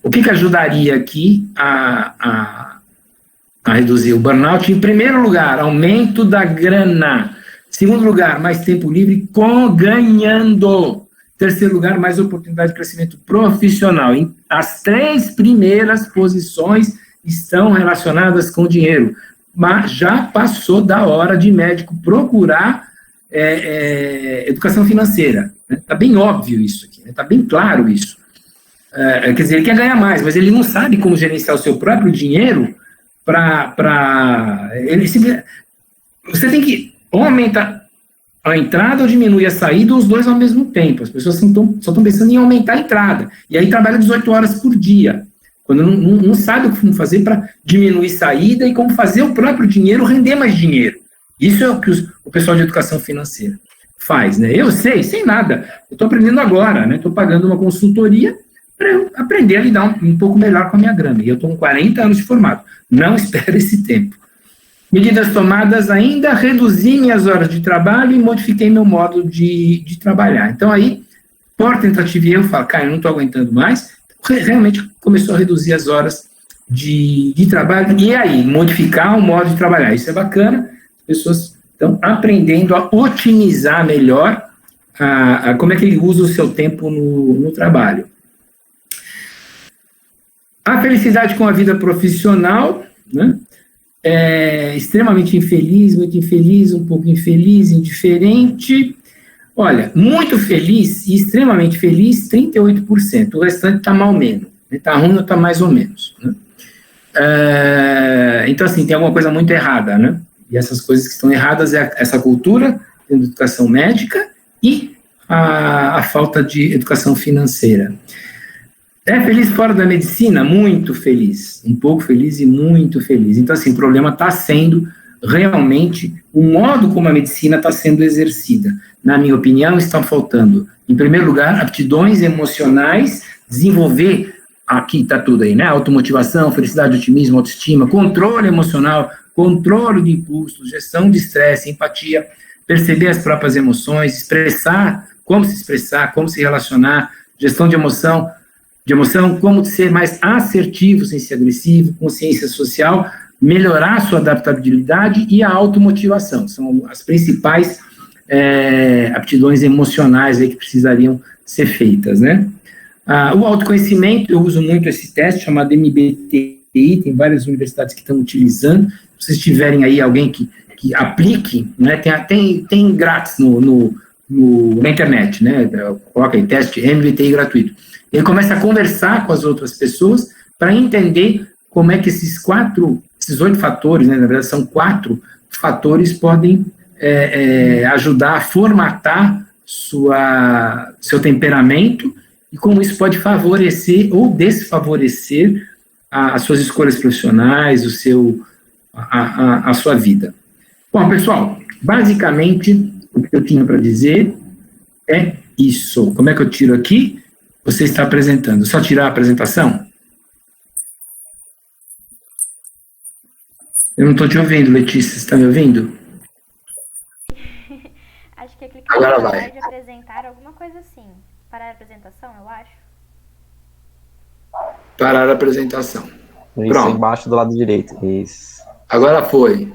Speaker 2: O que ajudaria aqui a reduzir o burnout? Em primeiro lugar, aumento da grana. Segundo lugar, mais tempo livre ganhando. Terceiro lugar, mais oportunidade de crescimento profissional. As 3 primeiras posições estão relacionadas com dinheiro. Mas já passou da hora de médico procurar educação financeira. Está bem óbvio isso aqui, está bem claro isso. Quer dizer, ele quer ganhar mais, mas ele não sabe como gerenciar o seu próprio dinheiro Você tem que ou aumentar a entrada ou diminuir a saída, ou os dois ao mesmo tempo. As pessoas só estão pensando em aumentar a entrada. E aí trabalha 18 horas por dia. Quando não sabe o que fazer para diminuir saída e como fazer o próprio dinheiro render mais dinheiro. Isso é o que o pessoal de educação financeira faz, né? Eu sei, sem nada. Eu estou aprendendo agora, né? Estou pagando uma consultoria para eu aprender a lidar um pouco melhor com a minha grana. E eu estou com 40 anos de formado. Não espero esse tempo. Medidas tomadas ainda, reduzi minhas horas de trabalho e modifiquei meu modo de trabalhar. Então aí, por tentativa e erro, eu falo, cara, eu não estou aguentando mais. Realmente começou a reduzir as horas de trabalho, e aí, modificar o modo de trabalhar. Isso é bacana, as pessoas estão aprendendo a otimizar melhor como é que ele usa o seu tempo no trabalho. A felicidade com a vida profissional, né? É extremamente infeliz, muito infeliz, um pouco infeliz, indiferente. Olha, muito feliz e extremamente feliz, 38%. O restante está mal menos. Está ruim ou está mais ou menos. Né? Então, assim, tem alguma coisa muito errada, né? E essas coisas que estão erradas é essa cultura de educação médica e a falta de educação financeira. É feliz fora da medicina? Muito feliz. Um pouco feliz e muito feliz. Então, assim, o problema está sendo realmente o modo como a medicina está sendo exercida. Na minha opinião, estão faltando, em primeiro lugar, aptidões emocionais, desenvolver, aqui está tudo aí, né? Automotivação, felicidade, otimismo, autoestima, controle emocional, controle de impulsos, gestão de estresse, empatia, perceber as próprias emoções, expressar, como se relacionar, gestão de emoção, como ser mais assertivo sem ser agressivo, consciência social, melhorar a sua adaptabilidade e a automotivação. São as principais aptidões emocionais aí que precisariam ser feitas, né? O autoconhecimento, eu uso muito esse teste chamado MBTI, tem várias universidades que estão utilizando. Se vocês tiverem aí alguém que aplique, né? Tem grátis na internet, né? Coloca aí, teste MBTI gratuito. Ele começa a conversar com as outras pessoas para entender como é que esses 8 fatores, né, na verdade são 4 fatores, podem ajudar a formatar seu temperamento e como isso pode favorecer ou desfavorecer as suas escolhas profissionais, a sua vida. Bom, pessoal, basicamente o que eu tinha para dizer é isso. Como é que eu tiro aqui? Você está apresentando. Só tirar a apresentação? Eu não estou te ouvindo, Letícia. Você está me ouvindo?
Speaker 1: Acho que é clicar em parar de apresentar, alguma coisa assim. Parar a apresentação, eu acho.
Speaker 2: Parar a apresentação.
Speaker 3: Isso,
Speaker 2: pronto.
Speaker 3: Embaixo do lado direito. Isso.
Speaker 2: Agora foi.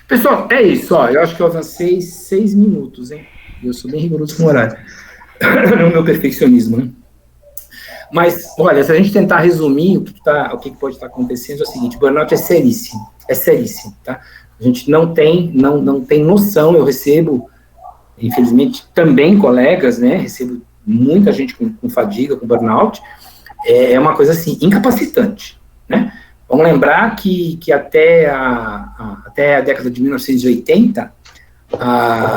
Speaker 2: Pessoal, é isso. Ó, eu acho que eu avancei 6 minutos, hein? Eu sou bem rigoroso com o horário. No meu perfeccionismo, né? Mas, olha, se a gente tentar resumir o que pode estar acontecendo, é o seguinte: o burnout é seríssimo, tá? A gente não tem noção. Eu recebo, infelizmente, também colegas, né? Recebo muita gente com fadiga, com burnout. É uma coisa, assim, incapacitante, né? Vamos lembrar que até a década de 1980,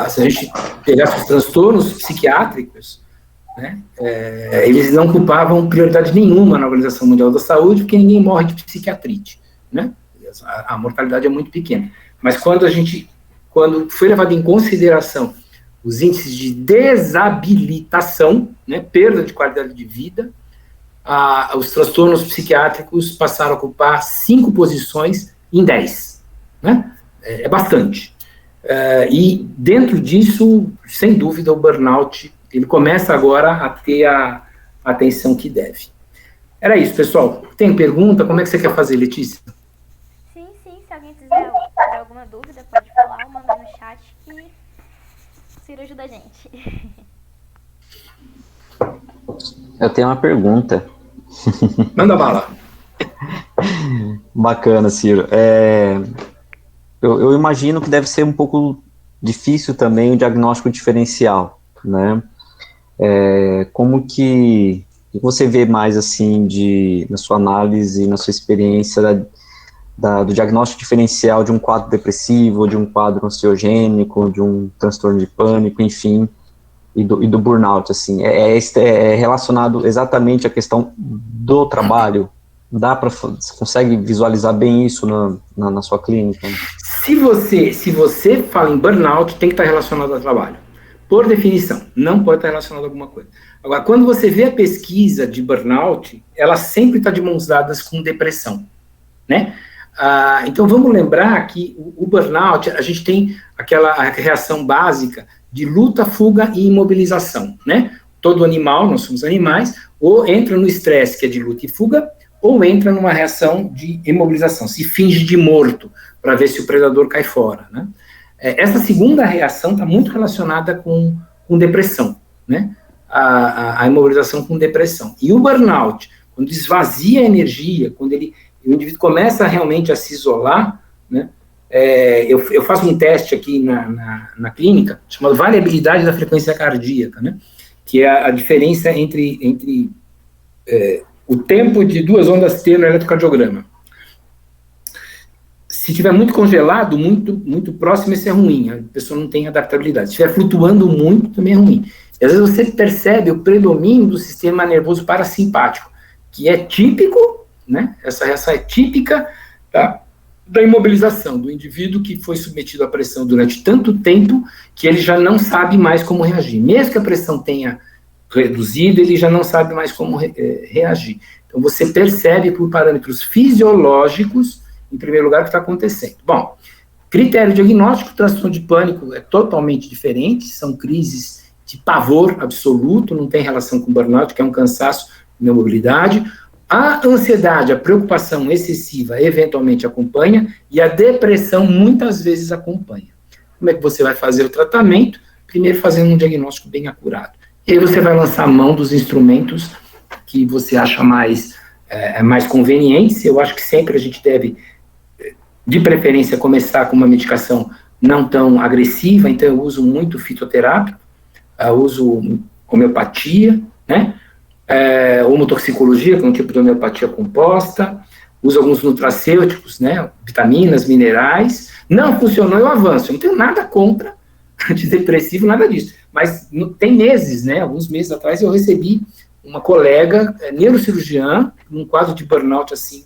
Speaker 2: se a gente pegasse os transtornos psiquiátricos, né, eles não ocupavam prioridade nenhuma na Organização Mundial da Saúde, porque ninguém morre de psiquiatrite, né? A mortalidade é muito pequena. Mas quando foi levado em consideração os índices de desabilitação, né, perda de qualidade de vida, os transtornos psiquiátricos passaram a ocupar 5 posições em 10, né? É bastante. E dentro disso, sem dúvida, o burnout, ele começa agora a ter a atenção que deve. Era isso, pessoal. Tem pergunta? Como é que você quer fazer, Letícia?
Speaker 1: Sim, se alguém tiver alguma dúvida, pode falar ou mandar no chat que o Ciro ajuda a gente.
Speaker 3: Eu tenho uma pergunta.
Speaker 2: Manda bala.
Speaker 3: Bacana, Ciro. Eu imagino que deve ser um pouco difícil também o diagnóstico diferencial, né? Como que você vê mais, assim, na sua análise, na sua experiência do diagnóstico diferencial de um quadro depressivo, de um quadro ansiogênico, de um transtorno de pânico, enfim, e do burnout, assim, é relacionado exatamente à questão do trabalho? Você consegue visualizar bem isso na sua clínica?
Speaker 2: Se você fala em burnout, tem que estar relacionado ao trabalho. Por definição, não pode estar relacionado a alguma coisa. Agora, quando você vê a pesquisa de burnout, ela sempre está de mãos dadas com depressão, né? Então, vamos lembrar que o burnout, a gente tem aquela reação básica de luta, fuga e imobilização, né? Todo animal, nós somos animais, ou entra no estresse, que é de luta e fuga, ou entra numa reação de imobilização, se finge de morto para ver se o predador cai fora, né? Essa segunda reação está muito relacionada com depressão, né? A imobilização com depressão. E o burnout, quando esvazia a energia, quando o indivíduo começa realmente a se isolar, né? Eu faço um teste aqui na clínica, chamado variabilidade da frequência cardíaca, né? Que é a diferença entre o tempo de 2 ondas T no eletrocardiograma. Se estiver muito congelado, muito próximo, isso é ruim, a pessoa não tem adaptabilidade. Se estiver flutuando muito, também é ruim. E às vezes você percebe o predomínio do sistema nervoso parasimpático, que é típico, né? Essa reação é típica da imobilização, do indivíduo que foi submetido à pressão durante tanto tempo que ele já não sabe mais como reagir. Mesmo que a pressão tenha reduzido, ele já não sabe mais como reagir. Então, você percebe por parâmetros fisiológicos, em primeiro lugar, o que está acontecendo. Bom, critério diagnóstico, transtorno de pânico é totalmente diferente, são crises de pavor absoluto, não tem relação com burnout, que é um cansaço e mobilidade. A ansiedade, a preocupação excessiva, eventualmente acompanha, e a depressão muitas vezes acompanha. Como é que você vai fazer o tratamento? Primeiro, fazendo um diagnóstico bem acurado. E aí você vai lançar a mão dos instrumentos que você acha mais convenientes. Eu acho que sempre a gente deve, de preferência, começar com uma medicação não tão agressiva, então eu uso muito fitoterápico, eu uso homeopatia, né? Homotoxicologia, que é um tipo de homeopatia composta, uso alguns nutracêuticos, né? Vitaminas, minerais. Não funcionou, eu avanço. Eu não tenho nada contra antidepressivo, nada disso. Mas tem meses, né? Alguns meses atrás eu recebi uma colega neurocirurgiã, num quadro de burnout assim,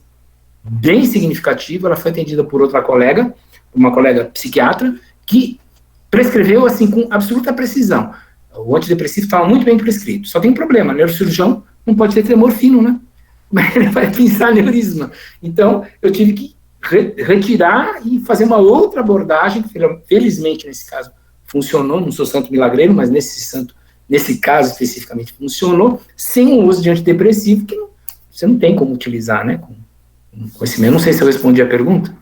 Speaker 2: bem significativo. Ela foi atendida por outra colega, uma colega psiquiatra, que prescreveu assim com absoluta precisão. O antidepressivo estava muito bem prescrito. Só tem um problema, neurocirurgião não pode ter tremor fino, né? Mas ele vai pensar aneurisma. Então, eu tive que retirar e fazer uma outra abordagem, que felizmente, nesse caso, funcionou. Não sou santo milagreiro, mas nesse caso especificamente funcionou, sem o uso de antidepressivo, que você não tem como utilizar, né? Com esse mesmo. Não sei se eu respondi a pergunta.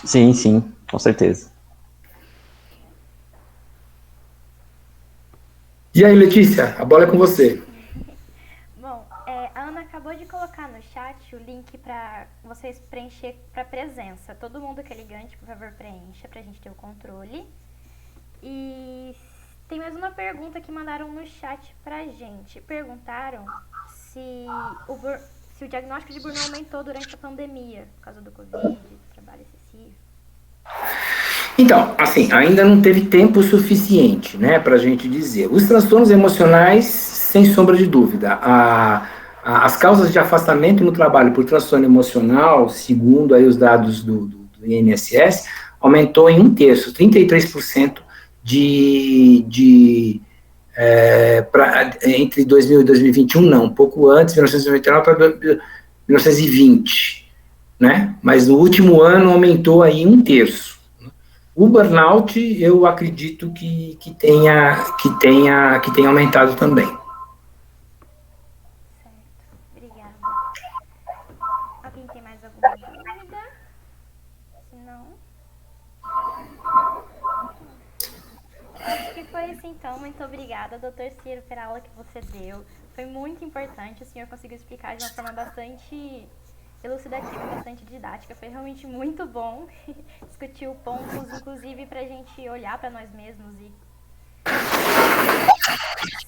Speaker 3: Sim, com certeza.
Speaker 2: E aí, Letícia, a bola é com você.
Speaker 1: Bom, a Ana acabou de colocar no chat o link para vocês preencher para presença. Todo mundo que é ligante, por favor, preencha para a gente ter o controle. E tem mais uma pergunta que mandaram no chat pra gente. Perguntaram se o diagnóstico de burnout aumentou durante a pandemia, por causa do Covid, do trabalho excessivo.
Speaker 2: Então, assim, ainda não teve tempo suficiente, né, para a gente dizer. Os transtornos emocionais, sem sombra de dúvida. As causas de afastamento no trabalho por transtorno emocional, segundo aí os dados do INSS, aumentou em 1/3, 33% entre 2000 e 2021, não, um pouco antes, 1999 para 1920, né? Mas no último ano aumentou aí 1/3. O burnout, eu acredito que tenha aumentado também.
Speaker 1: Certo, obrigada. Alguém tem mais alguma dúvida? Se não... Acho que foi isso então. Muito obrigada, Dr. Ciro, pela aula que você deu. Foi muito importante, o senhor conseguiu explicar de uma forma bastante elucidativa, bastante didática. Foi realmente muito bom. Discutiu pontos, inclusive, pra gente olhar pra nós mesmos e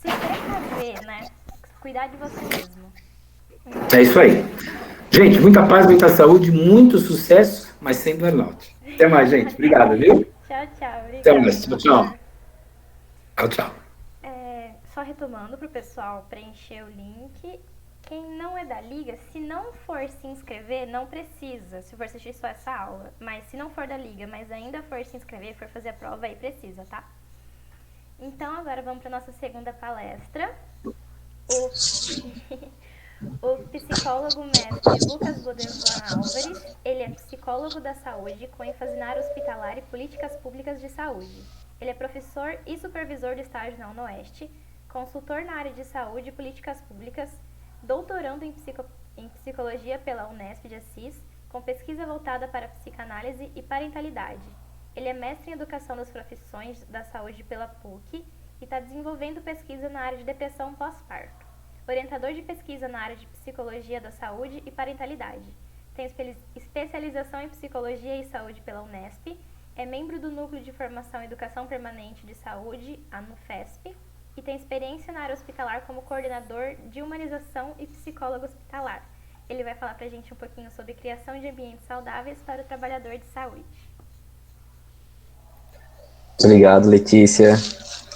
Speaker 1: se precaver, né? Cuidar de você mesmo.
Speaker 2: É isso aí. Gente, muita paz, muita saúde, muito sucesso, mas sem burnout. Até mais, gente. Obrigado, viu?
Speaker 1: Tchau, tchau. Obrigada.
Speaker 2: Até mais. Tchau. Tchau.
Speaker 1: Só retomando para o pessoal preencher o link. Quem não é da Liga, se não for se inscrever, não precisa, se for assistir só essa aula. Mas se não for da Liga, mas ainda for se inscrever, for fazer a prova, aí precisa, tá? Então, agora vamos para nossa segunda palestra. O psicólogo mestre Lucas Bodevan Álvares, ele é psicólogo da saúde com ênfase na área hospitalar e políticas públicas de saúde. Ele é professor e supervisor de estágio na UnoOeste, consultor na área de saúde e políticas públicas, doutorando em em Psicologia pela Unesp de Assis, com pesquisa voltada para psicanálise e parentalidade. Ele é mestre em Educação das Profissões da Saúde pela PUC e está desenvolvendo pesquisa na área de depressão pós-parto. Orientador de pesquisa na área de Psicologia da Saúde e Parentalidade. Tem especialização em Psicologia e Saúde pela Unesp, é membro do Núcleo de Formação e Educação Permanente de Saúde, a NUFESP, e tem experiência na área hospitalar como coordenador de humanização e psicólogo hospitalar. Ele vai falar pra gente um pouquinho sobre criação de ambientes saudáveis para o trabalhador de saúde.
Speaker 3: Obrigado, Letícia.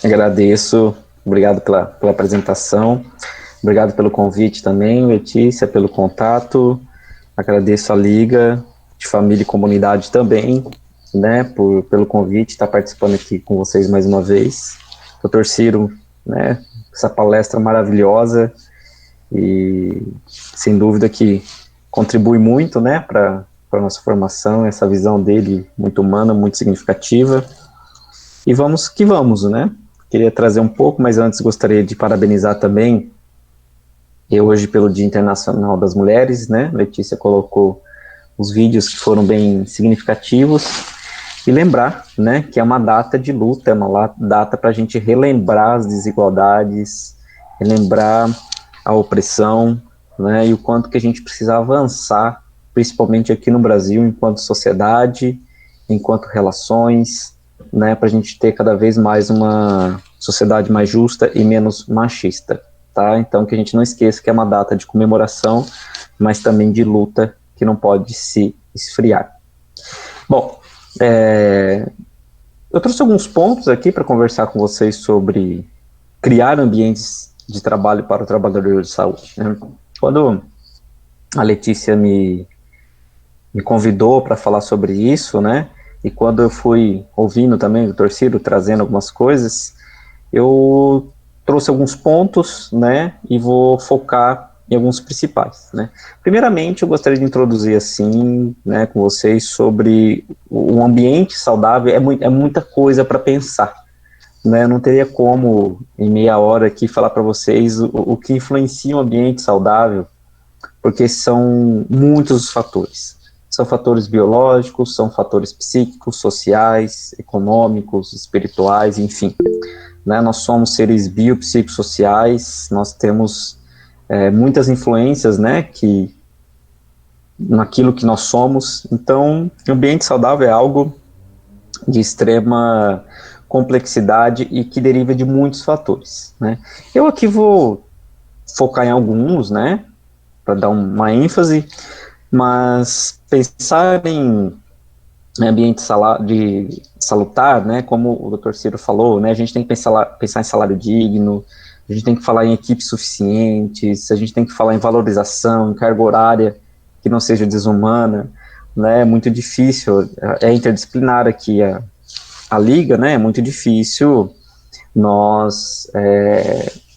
Speaker 3: Agradeço. Obrigado pela apresentação. Obrigado pelo convite também, Letícia, pelo contato. Agradeço a Liga de Família e Comunidade também, né, pelo convite, estar participando aqui com vocês mais uma vez. Dr. Ciro, né, essa palestra maravilhosa e, sem dúvida, que contribui muito, né, para a nossa formação, essa visão dele muito humana, muito significativa. E vamos que vamos, né? Queria trazer um pouco, mas antes gostaria de parabenizar também, hoje pelo Dia Internacional das Mulheres, né? Letícia colocou os vídeos que foram bem significativos, e lembrar, né, que é uma data de luta, é uma data para a gente relembrar as desigualdades, relembrar a opressão, né, e o quanto que a gente precisa avançar, principalmente aqui no Brasil, enquanto sociedade, enquanto relações, né, para a gente ter cada vez mais uma sociedade mais justa e menos machista, tá? Então que a gente não esqueça que é uma data de comemoração, mas também de luta que não pode se esfriar. Bom, eu trouxe alguns pontos aqui para conversar com vocês sobre criar ambientes de trabalho para o trabalhador de saúde, né? Quando a Letícia me convidou para falar sobre isso, né, e quando eu fui ouvindo também o Dr. Ciro trazendo algumas coisas, eu trouxe alguns pontos, né, e vou focar em alguns principais, né. Primeiramente, eu gostaria de introduzir, assim, né, com vocês sobre o ambiente saudável. É muita coisa para pensar, né, eu não teria como, em meia hora aqui, falar para vocês o que influencia um ambiente saudável, porque são muitos os fatores. São fatores biológicos, são fatores psíquicos, sociais, econômicos, espirituais, enfim. Né, nós somos seres biopsicossociais, nós temos muitas influências, né, naquilo que nós somos. Então, o ambiente saudável é algo de extrema complexidade e que deriva de muitos fatores, né. Eu aqui vou focar em alguns, né, para dar uma ênfase, mas pensar em ambiente salutar, né, como o Dr. Ciro falou, né, a gente tem que pensar em salário digno, a gente tem que falar em equipes suficientes, a gente tem que falar em valorização, em carga horária que não seja desumana, né, é muito difícil, é interdisciplinar aqui a Liga, né, é muito difícil nós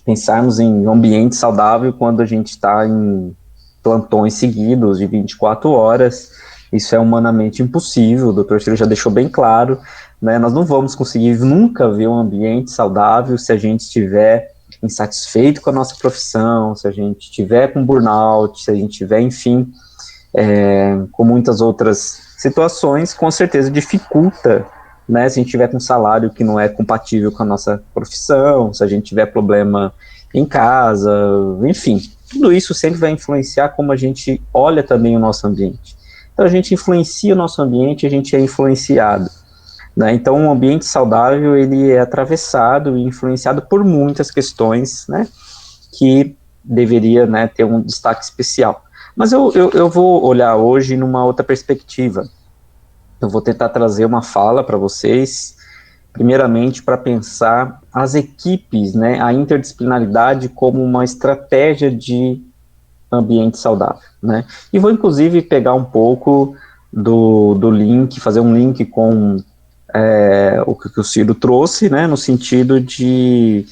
Speaker 3: pensarmos em um ambiente saudável quando a gente está em plantões seguidos de 24 horas, isso é humanamente impossível, o Dr. Ciro já deixou bem claro, né, nós não vamos conseguir nunca ver um ambiente saudável se a gente estiver insatisfeito com a nossa profissão, se a gente estiver com burnout, se a gente estiver, enfim, com muitas outras situações, com certeza dificulta, né, se a gente tiver com um salário que não é compatível com a nossa profissão, se a gente tiver problema em casa, enfim, tudo isso sempre vai influenciar como a gente olha também o nosso ambiente. Então a gente influencia o nosso ambiente, a gente é influenciado, né? Então um ambiente saudável, ele é atravessado e influenciado por muitas questões, né, que deveria, né, ter um destaque especial. Mas eu vou olhar hoje numa outra perspectiva. Eu vou tentar trazer uma fala para vocês, primeiramente para pensar as equipes, né, a interdisciplinaridade como uma estratégia de ambiente saudável, né, e vou inclusive pegar um pouco do link, fazer um link com o que o Ciro trouxe, né, no sentido de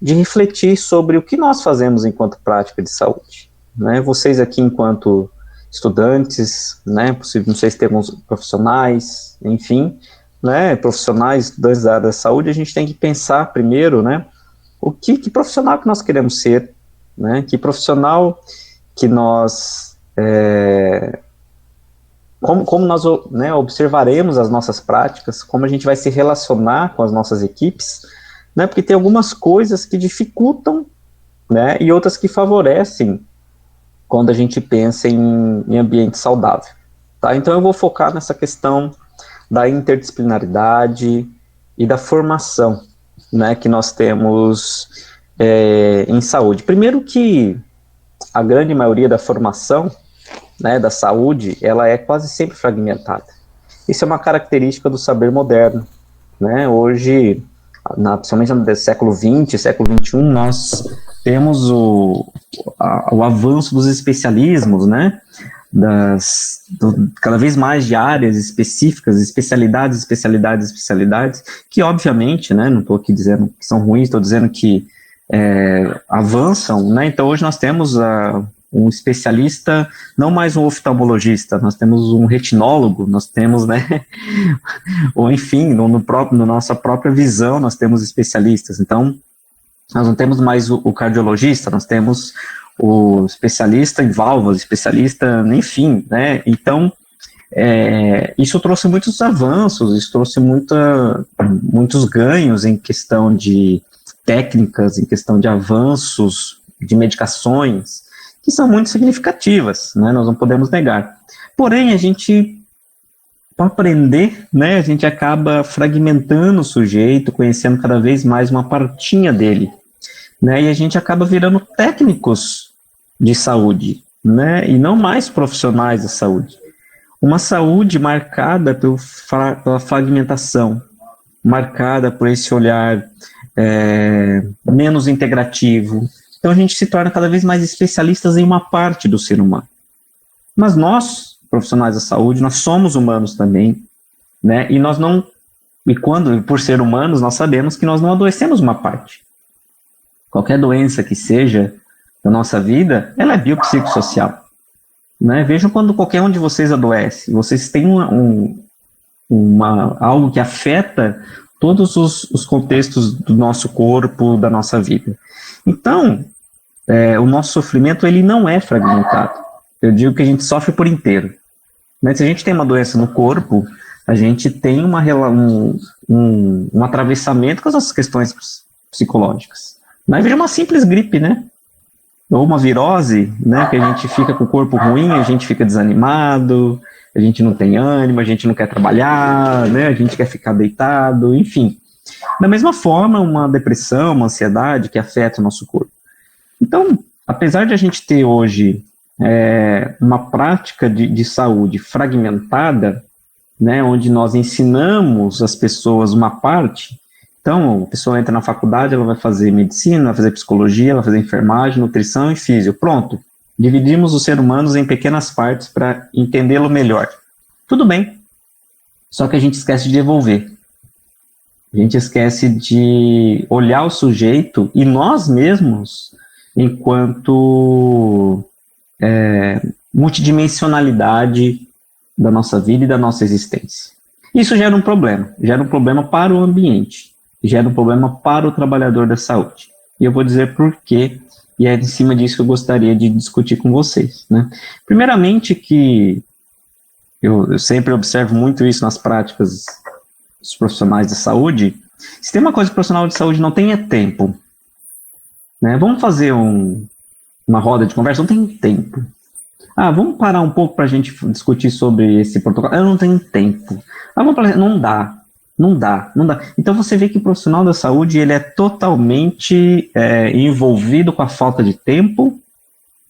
Speaker 3: refletir sobre o que nós fazemos enquanto prática de saúde, né, vocês aqui enquanto estudantes, né, não sei se temos profissionais, enfim, né, profissionais, estudantes da área da saúde, a gente tem que pensar primeiro, né, que profissional que nós queremos ser, né, que profissional que nós, como nós, né, observaremos as nossas práticas, como a gente vai se relacionar com as nossas equipes, né, porque tem algumas coisas que dificultam, né, e outras que favorecem quando a gente pensa em ambiente saudável. Tá? Então eu vou focar nessa questão da interdisciplinaridade e da formação, né, que nós temos em saúde. Primeiro que a grande maioria da formação, né, da saúde, ela é quase sempre fragmentada. Isso é uma característica do saber moderno, né? Hoje, principalmente no século XX, século XXI, nós temos o avanço dos especialismos, né? Cada vez mais de áreas específicas, especialidades, que obviamente, né, não estou aqui dizendo que são ruins, estou dizendo que avançam, né? Então hoje nós temos um especialista, não mais um oftalmologista, nós temos um retinólogo, nós temos, né, ou enfim, na nossa própria visão nós temos especialistas. Então nós não temos mais o cardiologista, nós temos o especialista em válvulas, especialista, enfim, né? Então, isso trouxe muitos avanços, isso trouxe muitos ganhos em questão de técnicas, em questão de avanços, de medicações, que são muito significativas, né? Nós não podemos negar. Porém, a gente, para aprender, né, a gente acaba fragmentando o sujeito, conhecendo cada vez mais uma partinha dele, né, e a gente acaba virando técnicos de saúde, né, e não mais profissionais da saúde. Uma saúde marcada pela fragmentação, marcada por esse olhar menos integrativo. Então a gente se torna cada vez mais especialistas em uma parte do ser humano. Mas nós, profissionais da saúde, nós somos humanos também, né, por ser humanos, nós sabemos que nós não adoecemos uma parte. Qualquer doença que seja da nossa vida, ela é biopsicossocial. Né? Vejam quando qualquer um de vocês adoece, vocês têm algo que afeta todos os contextos do nosso corpo, da nossa vida. Então, o nosso sofrimento ele não é fragmentado. Eu digo que a gente sofre por inteiro. Mas se a gente tem uma doença no corpo, a gente tem um atravessamento com as nossas questões psicológicas. Mas veja uma simples gripe, né? Ou uma virose, né? Que a gente fica com o corpo ruim, a gente fica desanimado, a gente não tem ânimo, a gente não quer trabalhar, né? A gente quer ficar deitado, enfim. Da mesma forma, uma depressão, uma ansiedade que afeta o nosso corpo. Então, apesar de a gente ter hoje uma prática de saúde fragmentada, né? Onde nós ensinamos as pessoas uma parte. Então, a pessoa entra na faculdade, ela vai fazer medicina, vai fazer psicologia, vai fazer enfermagem, nutrição e físio. Pronto. Dividimos os seres humanos em pequenas partes para entendê-lo melhor. Tudo bem. Só que a gente esquece de devolver. A gente esquece de olhar o sujeito e nós mesmos, enquanto multidimensionalidade da nossa vida e da nossa existência. Isso gera um problema para o ambiente. Gera um problema para o trabalhador da saúde. E eu vou dizer por quê, e é em cima disso que eu gostaria de discutir com vocês. Né? Primeiramente que eu sempre observo muito isso nas práticas dos profissionais de saúde, se tem uma coisa que o profissional de saúde não tem é tempo. Né? Vamos fazer uma roda de conversa, não tem tempo. Vamos parar um pouco para a gente discutir sobre esse protocolo. Eu não tenho tempo. Não dá. Então você vê que o profissional da saúde ele é totalmente envolvido com a falta de tempo,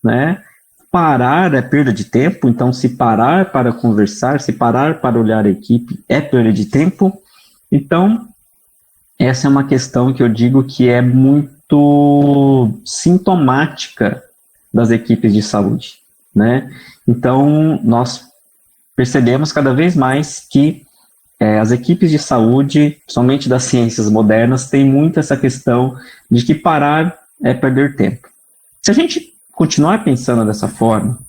Speaker 3: né? Parar é perda de tempo, então se parar para conversar, se parar para olhar a equipe é perda de tempo. Então, essa é uma questão que eu digo que é muito sintomática das equipes de saúde, né? Então, nós percebemos cada vez mais que as equipes de saúde, somente das ciências modernas, têm muito essa questão de que parar é perder tempo. Se a gente continuar pensando dessa forma,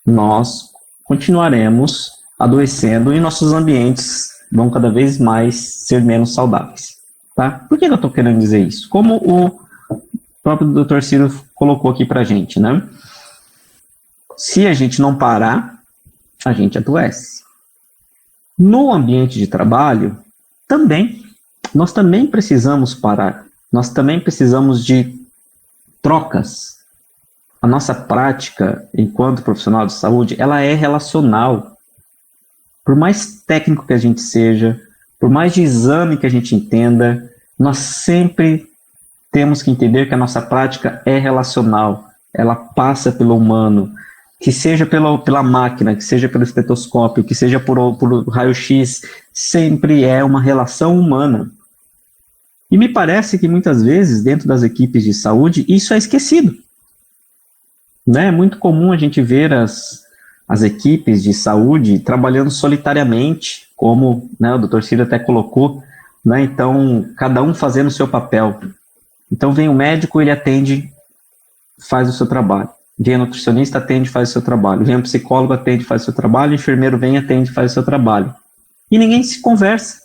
Speaker 3: nós continuaremos adoecendo e nossos ambientes vão cada vez mais ser menos saudáveis. Tá? Por que eu estou querendo dizer isso? Como o próprio Dr. Ciro colocou aqui para a gente, né? se a gente não parar, a gente adoece. No ambiente de trabalho, também, nós também precisamos parar. Nós também precisamos de trocas. A nossa prática, enquanto profissional de saúde, ela é relacional. Por mais técnico que a gente seja, por mais de exame que a gente entenda, nós sempre temos que entender que a nossa prática é relacional. Ela passa pelo humano, que seja pela máquina, que seja pelo estetoscópio, que seja por raio-x, sempre é uma relação humana. E me parece que muitas vezes, dentro das equipes de saúde, isso é esquecido. Né? É muito comum a gente ver as equipes de saúde trabalhando solitariamente, como, né, o Dr. Ciro até colocou, né? Então, cada um fazendo o seu papel. Então, vem o médico, ele atende, faz o seu trabalho. Vem o nutricionista, atende, faz o seu trabalho. Vem o psicólogo, atende, faz o seu trabalho. O enfermeiro vem, atende, faz o seu trabalho. E ninguém se conversa.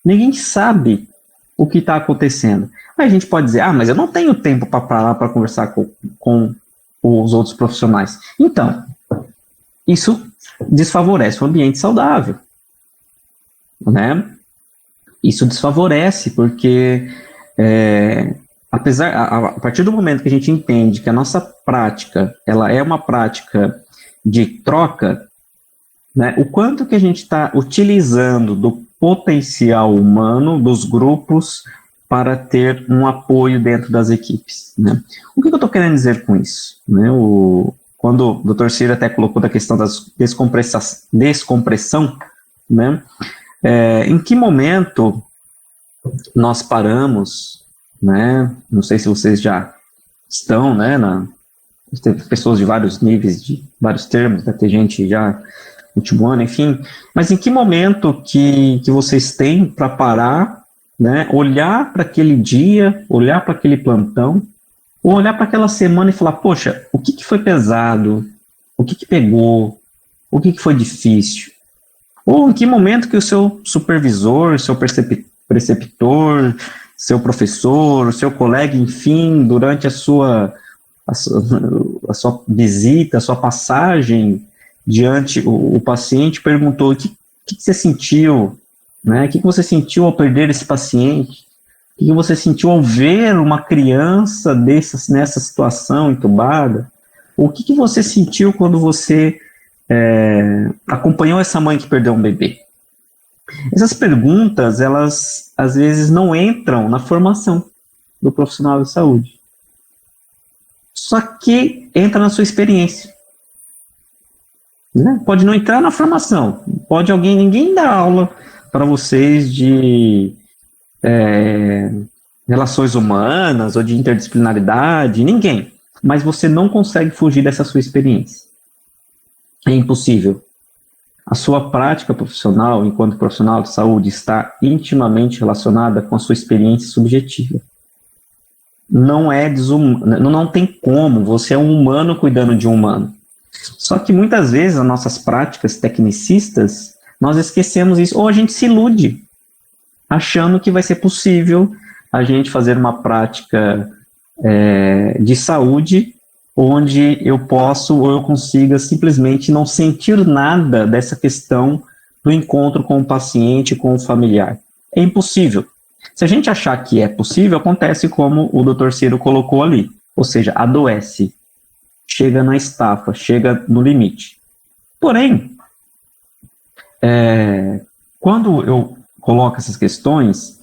Speaker 3: Ninguém sabe o que está acontecendo. Aí a gente pode dizer, mas eu não tenho tempo para parar para conversar com os outros profissionais. Então, isso desfavorece o ambiente saudável, né? Isso desfavorece porque, a partir do momento que a gente entende que a nossa prática, ela é uma prática de troca, né? O quanto que a gente está utilizando do potencial humano dos grupos para ter um apoio dentro das equipes, né? O que eu estou querendo dizer com isso? Né? Quando o Dr. Ciro até colocou da questão da descompressão, né? Em que momento nós paramos, né? Não sei se vocês já estão, né? Tem pessoas de vários níveis, de vários termos, vai ter gente já último ano, enfim, mas em que momento que vocês têm para parar, né, olhar para aquele dia, olhar para aquele plantão, ou olhar para aquela semana e falar, poxa, o que foi pesado, o que pegou, o que foi difícil, ou em que momento que o seu supervisor, seu preceptor, seu professor, seu colega, enfim, durante a sua visita, a sua passagem diante o paciente perguntou o que você sentiu, né? O que você sentiu ao perder esse paciente? O que você sentiu ao ver uma criança nessa situação entubada? O que você sentiu quando você acompanhou essa mãe que perdeu um bebê? Essas perguntas, elas às vezes não entram na formação do profissional de saúde. Só que entra na sua experiência. Né? Pode não entrar na formação, ninguém dá aula para vocês de relações humanas ou de interdisciplinaridade, ninguém, mas você não consegue fugir dessa sua experiência. É impossível. A sua prática profissional, enquanto profissional de saúde, está intimamente relacionada com a sua experiência subjetiva. Não tem como, você é um humano cuidando de um humano. Só que muitas vezes as nossas práticas tecnicistas, nós esquecemos isso, ou a gente se ilude, achando que vai ser possível a gente fazer uma prática de saúde, onde eu posso ou eu consiga simplesmente não sentir nada dessa questão do encontro com o paciente, com o familiar. É impossível. Se a gente achar que é possível, acontece como o Dr. Ciro colocou ali, ou seja, adoece. Chega na estafa, chega no limite. Porém, quando eu coloco essas questões,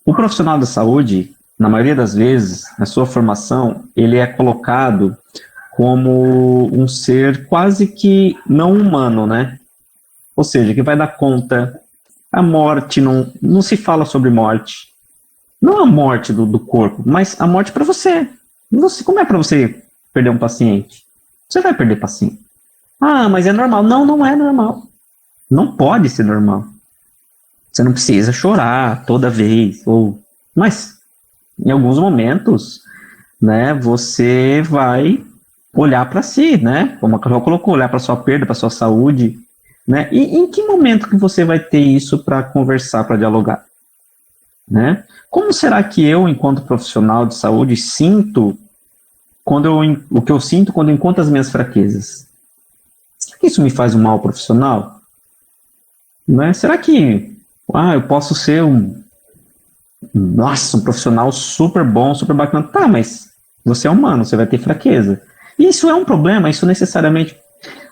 Speaker 3: o profissional da saúde, na maioria das vezes, na sua formação, ele é colocado como um ser quase que não humano, né? Ou seja, que vai dar conta. A morte, não se fala sobre morte. Não a morte do corpo, mas a morte para você. Como é para você perder um paciente? Você vai perder paciente. Mas é normal. Não é normal. Não pode ser normal. Você não precisa chorar toda vez. Mas, em alguns momentos, né, você vai olhar para si, né? Como a Carol colocou, olhar para sua perda, para sua saúde, né? E em que momento que você vai ter isso para conversar, para dialogar? Né? Como será que eu, enquanto profissional de saúde, sinto o que eu sinto quando eu encontro as minhas fraquezas? Será que isso me faz um mal profissional? Né? Será que eu posso ser um profissional super bom, super bacana? Tá, mas você é humano, você vai ter fraqueza. E isso é um problema, isso necessariamente,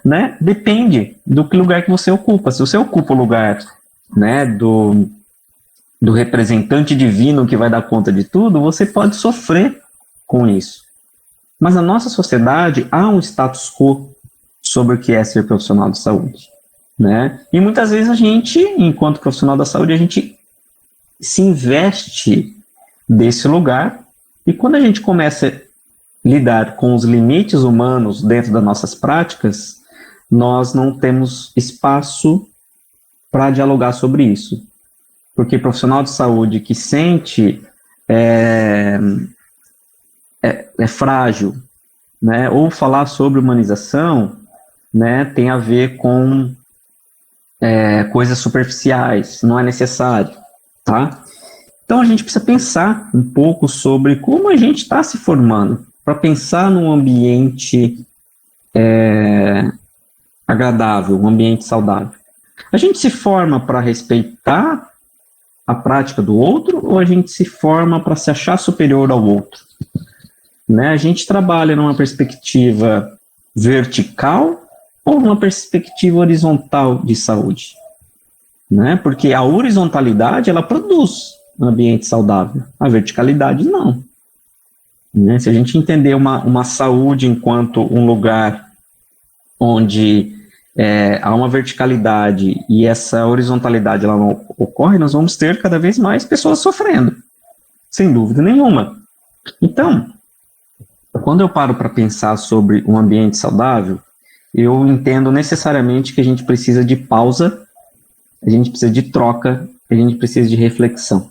Speaker 3: né, depende do que lugar que você ocupa. Se você ocupa o lugar, né, do representante divino que vai dar conta de tudo, você pode sofrer com isso. Mas na nossa sociedade há um status quo sobre o que é ser profissional de saúde, né? E muitas vezes a gente, enquanto profissional da saúde, a gente se investe desse lugar, e quando a gente começa a lidar com os limites humanos dentro das nossas práticas, nós não temos espaço para dialogar sobre isso. Porque profissional de saúde que sente é frágil, né? Ou falar sobre humanização, né, tem a ver com coisas superficiais, não é necessário, tá? Então a gente precisa pensar um pouco sobre como a gente está se formando, para pensar num ambiente agradável, um ambiente saudável. A gente se forma para respeitar a prática do outro, ou a gente se forma para se achar superior ao outro? Né? A gente trabalha numa perspectiva vertical ou numa perspectiva horizontal de saúde? Né? Porque a horizontalidade, ela produz um ambiente saudável, a verticalidade não. Né? Se a gente entender uma saúde enquanto um lugar onde há uma verticalidade e essa horizontalidade ela não ocorre, nós vamos ter cada vez mais pessoas sofrendo, sem dúvida nenhuma. Então, quando eu paro para pensar sobre um ambiente saudável, eu entendo necessariamente que a gente precisa de pausa, a gente precisa de troca, a gente precisa de reflexão.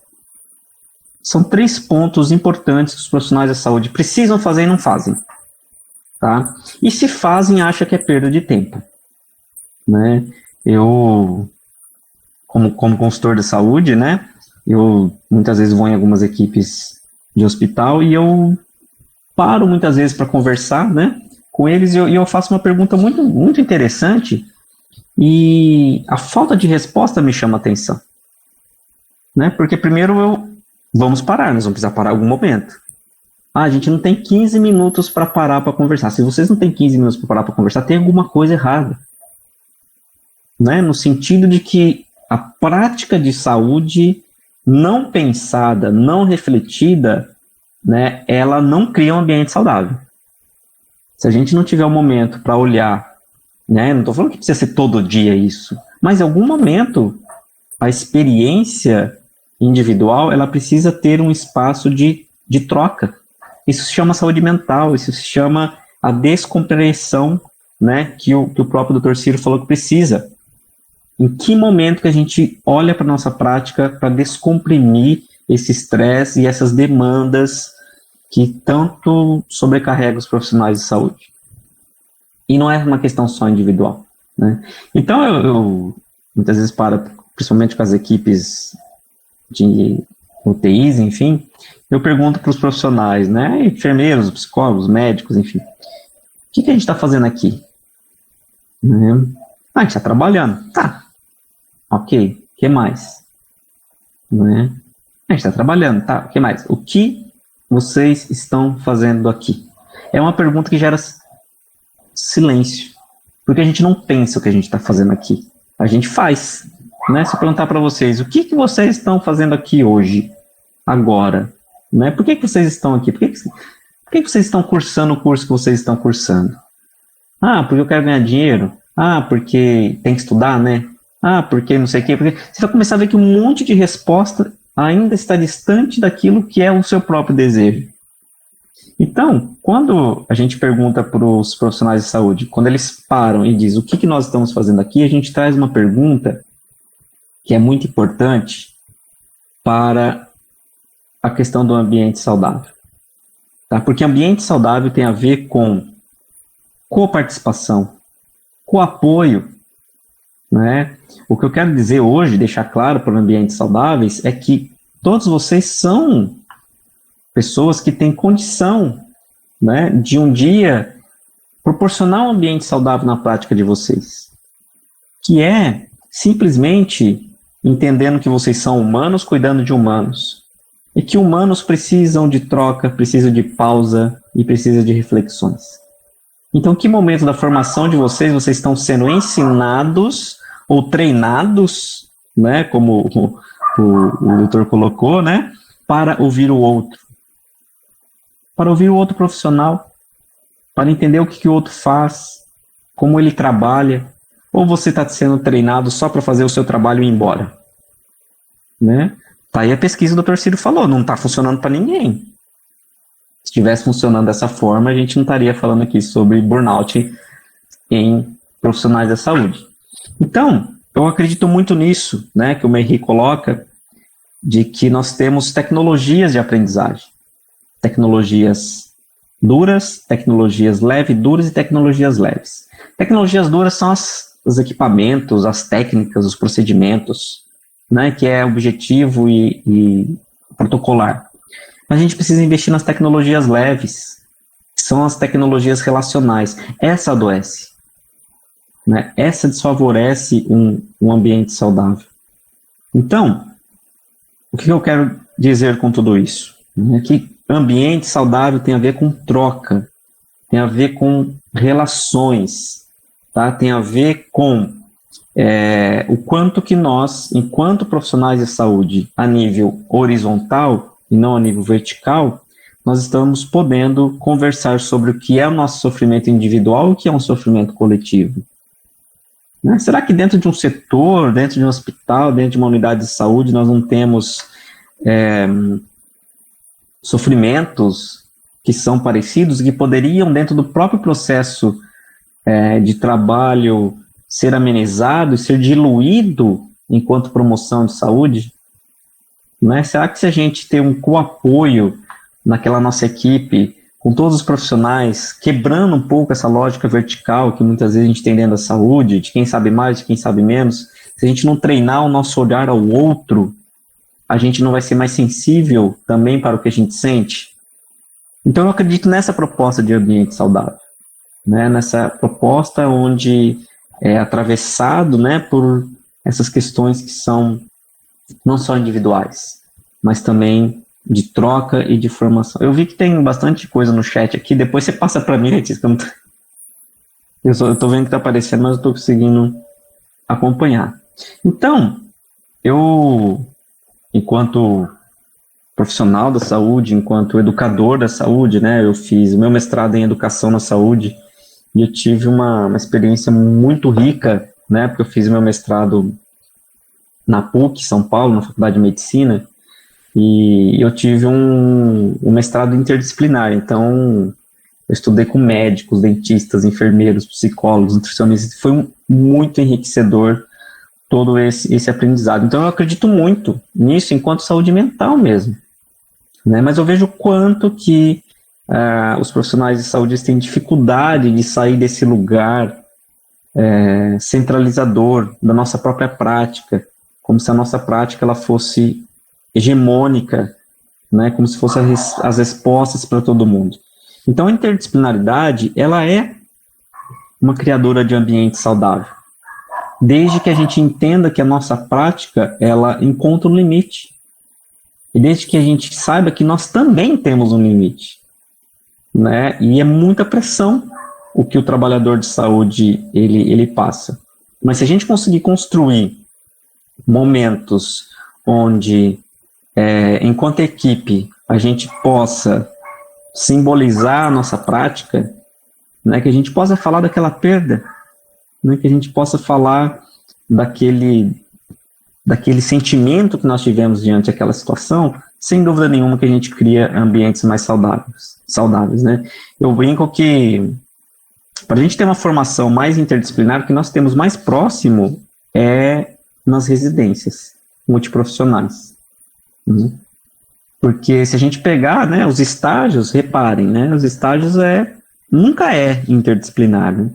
Speaker 3: São 3 pontos importantes que os profissionais da saúde precisam fazer e não fazem. Tá? E se fazem, acha que é perda de tempo. Né? Eu, como consultor de saúde, né, eu muitas vezes vou em algumas equipes de hospital e eu paro muitas vezes para conversar, né, com eles e eu faço uma pergunta muito, muito interessante e a falta de resposta me chama a atenção. Né, porque primeiro vamos parar, nós vamos precisar parar em algum momento. A gente não tem 15 minutos para parar para conversar. Se vocês não têm 15 minutos para parar para conversar, tem alguma coisa errada. Né? No sentido de que a prática de saúde não pensada, não refletida, né, ela não cria um ambiente saudável. Se a gente não tiver um momento para olhar, né, não estou falando que precisa ser todo dia isso, mas em algum momento a experiência individual ela precisa ter um espaço de troca. Isso se chama saúde mental, isso se chama a descompressão, né, que o próprio Dr. Ciro falou que precisa. Em que momento que a gente olha para a nossa prática para descomprimir esse estresse e essas demandas que tanto sobrecarregam os profissionais de saúde? E não é uma questão só individual. Né? Então, eu muitas vezes paro, principalmente com as equipes de UTIs, enfim, eu pergunto para os profissionais, né, enfermeiros, psicólogos, médicos, enfim, o que a gente está fazendo aqui? Né? A gente está trabalhando. Tá. Ok. O que mais? Né? A gente está trabalhando. Tá. O que mais? O que vocês estão fazendo aqui? É uma pergunta que gera silêncio. Porque a gente não pensa o que a gente está fazendo aqui. A gente faz. Né? Se eu perguntar para vocês, o que vocês estão fazendo aqui hoje? Agora? Né? Por que vocês estão aqui? Por que vocês estão cursando o curso que vocês estão cursando? Ah, porque eu quero ganhar dinheiro. Ah, porque tem que estudar, né? Ah, porque não sei o quê. Porque você vai começar a ver que um monte de resposta ainda está distante daquilo que é o seu próprio desejo. Então, quando a gente pergunta para os profissionais de saúde, quando eles param e dizem o que nós estamos fazendo aqui, a gente traz uma pergunta que é muito importante para a questão do ambiente saudável. Tá? Porque ambiente saudável tem a ver com coparticipação, com apoio, né? O que eu quero dizer hoje, deixar claro para ambientes saudáveis, é que todos vocês são pessoas que têm condição né, de um dia proporcionar um ambiente saudável na prática de vocês, que é simplesmente entendendo que vocês são humanos cuidando de humanos, e que humanos precisam de troca, precisam de pausa e precisam de reflexões. Então, que momento da formação de vocês estão sendo ensinados ou treinados, né, como o doutor colocou, né, para ouvir o outro? Para ouvir o outro profissional, para entender o que o outro faz, como ele trabalha, ou você está sendo treinado só para fazer o seu trabalho e ir embora? Né? Tá aí a pesquisa do Dr. Ciro falou, não está funcionando para ninguém. Se estivesse funcionando dessa forma, a gente não estaria falando aqui sobre burnout em profissionais da saúde. Então, eu acredito muito nisso, né, que o Merri coloca, de que nós temos tecnologias de aprendizagem. Tecnologias duras, tecnologias leves, duras e tecnologias leves. Tecnologias duras são os equipamentos, as técnicas, os procedimentos, né, que é objetivo e protocolar. Mas a gente precisa investir nas tecnologias leves, que são as tecnologias relacionais. Essa adoece, né? Essa desfavorece um ambiente saudável. Então, o que eu quero dizer com tudo isso? É que ambiente saudável tem a ver com troca, tem a ver com relações, tá? Tem a ver com o quanto que nós, enquanto profissionais de saúde, a nível horizontal e não a nível vertical, nós estamos podendo conversar sobre o que é o nosso sofrimento individual e o que é um sofrimento coletivo. Né? Será que dentro de um setor, dentro de um hospital, dentro de uma unidade de saúde, nós não temos sofrimentos que são parecidos, que poderiam, dentro do próprio processo de trabalho, ser amenizado e ser diluído enquanto promoção de saúde? Né? Será que se a gente tem um coapoio naquela nossa equipe, com todos os profissionais, quebrando um pouco essa lógica vertical que muitas vezes a gente tem dentro da saúde, de quem sabe mais, de quem sabe menos, se a gente não treinar o nosso olhar ao outro, a gente não vai ser mais sensível também para o que a gente sente? Então eu acredito nessa proposta de ambiente saudável, né? Nessa proposta onde é atravessado, né, por essas questões que são não só individuais, mas também de troca e de formação. Eu vi que tem bastante coisa no chat aqui, depois você passa para mim, Letícia, eu estou vendo que está aparecendo, mas eu estou conseguindo acompanhar. Então, eu, enquanto profissional da saúde, enquanto educador da saúde, né, eu fiz o meu mestrado em educação na saúde, e eu tive uma experiência muito rica, né, porque eu fiz o meu mestrado na PUC, São Paulo, na Faculdade de Medicina, e eu tive um mestrado interdisciplinar. Então, eu estudei com médicos, dentistas, enfermeiros, psicólogos, nutricionistas. Foi muito enriquecedor todo esse aprendizado. Então, eu acredito muito nisso enquanto saúde mental mesmo, né? Mas eu vejo o quanto que os profissionais de saúde têm dificuldade de sair desse lugar centralizador da nossa própria prática, como se a nossa prática ela fosse hegemônica, né, como se fossem as respostas para todo mundo. Então, a interdisciplinaridade, ela é uma criadora de ambiente saudável, desde que a gente entenda que a nossa prática, ela encontra um limite, e desde que a gente saiba que nós também temos um limite, né, e é muita pressão o que o trabalhador de saúde, ele passa. Mas se a gente conseguir construir momentos onde, enquanto equipe, a gente possa simbolizar a nossa prática, né, que a gente possa falar daquela perda, né, que a gente possa falar daquele sentimento que nós tivemos diante daquela situação, sem dúvida nenhuma que a gente cria ambientes mais saudáveis, né? Eu brinco que, para a gente ter uma formação mais interdisciplinar, o que nós temos mais próximo é nas residências multiprofissionais. Porque se a gente pegar, né, os estágios, reparem, né, os estágios nunca é interdisciplinar, né?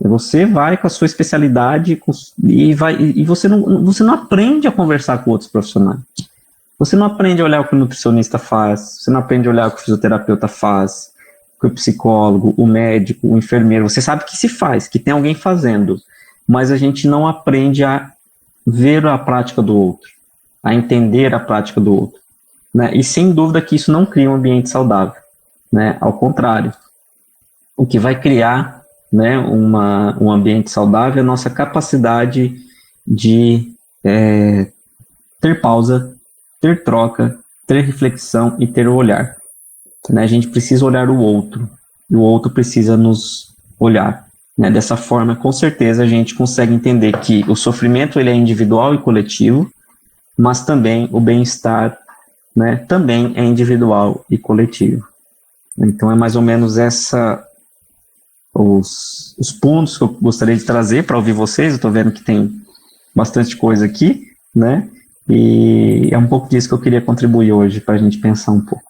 Speaker 3: Você vai com a sua especialidade e você não aprende a conversar com outros profissionais. Você não aprende a olhar o que o nutricionista faz, você não aprende a olhar o que o fisioterapeuta faz, que o psicólogo, o médico, o enfermeiro, você sabe que se faz, que tem alguém fazendo, mas a gente não aprende a ver a prática do outro, a entender a prática do outro, né? E sem dúvida que isso não cria um ambiente saudável, né? Ao contrário, o que vai criar, né, um ambiente saudável é a nossa capacidade de ter pausa, ter troca, ter reflexão e ter o olhar. Né? A gente precisa olhar o outro, e o outro precisa nos olhar. Né? Dessa forma, com certeza, a gente consegue entender que o sofrimento ele é individual e coletivo, mas também o bem-estar, né, também é individual e coletivo. Então, é mais ou menos os pontos que eu gostaria de trazer para ouvir vocês. Eu estou vendo que tem bastante coisa aqui, né? E é um pouco disso que eu queria contribuir hoje, para a gente pensar um pouco.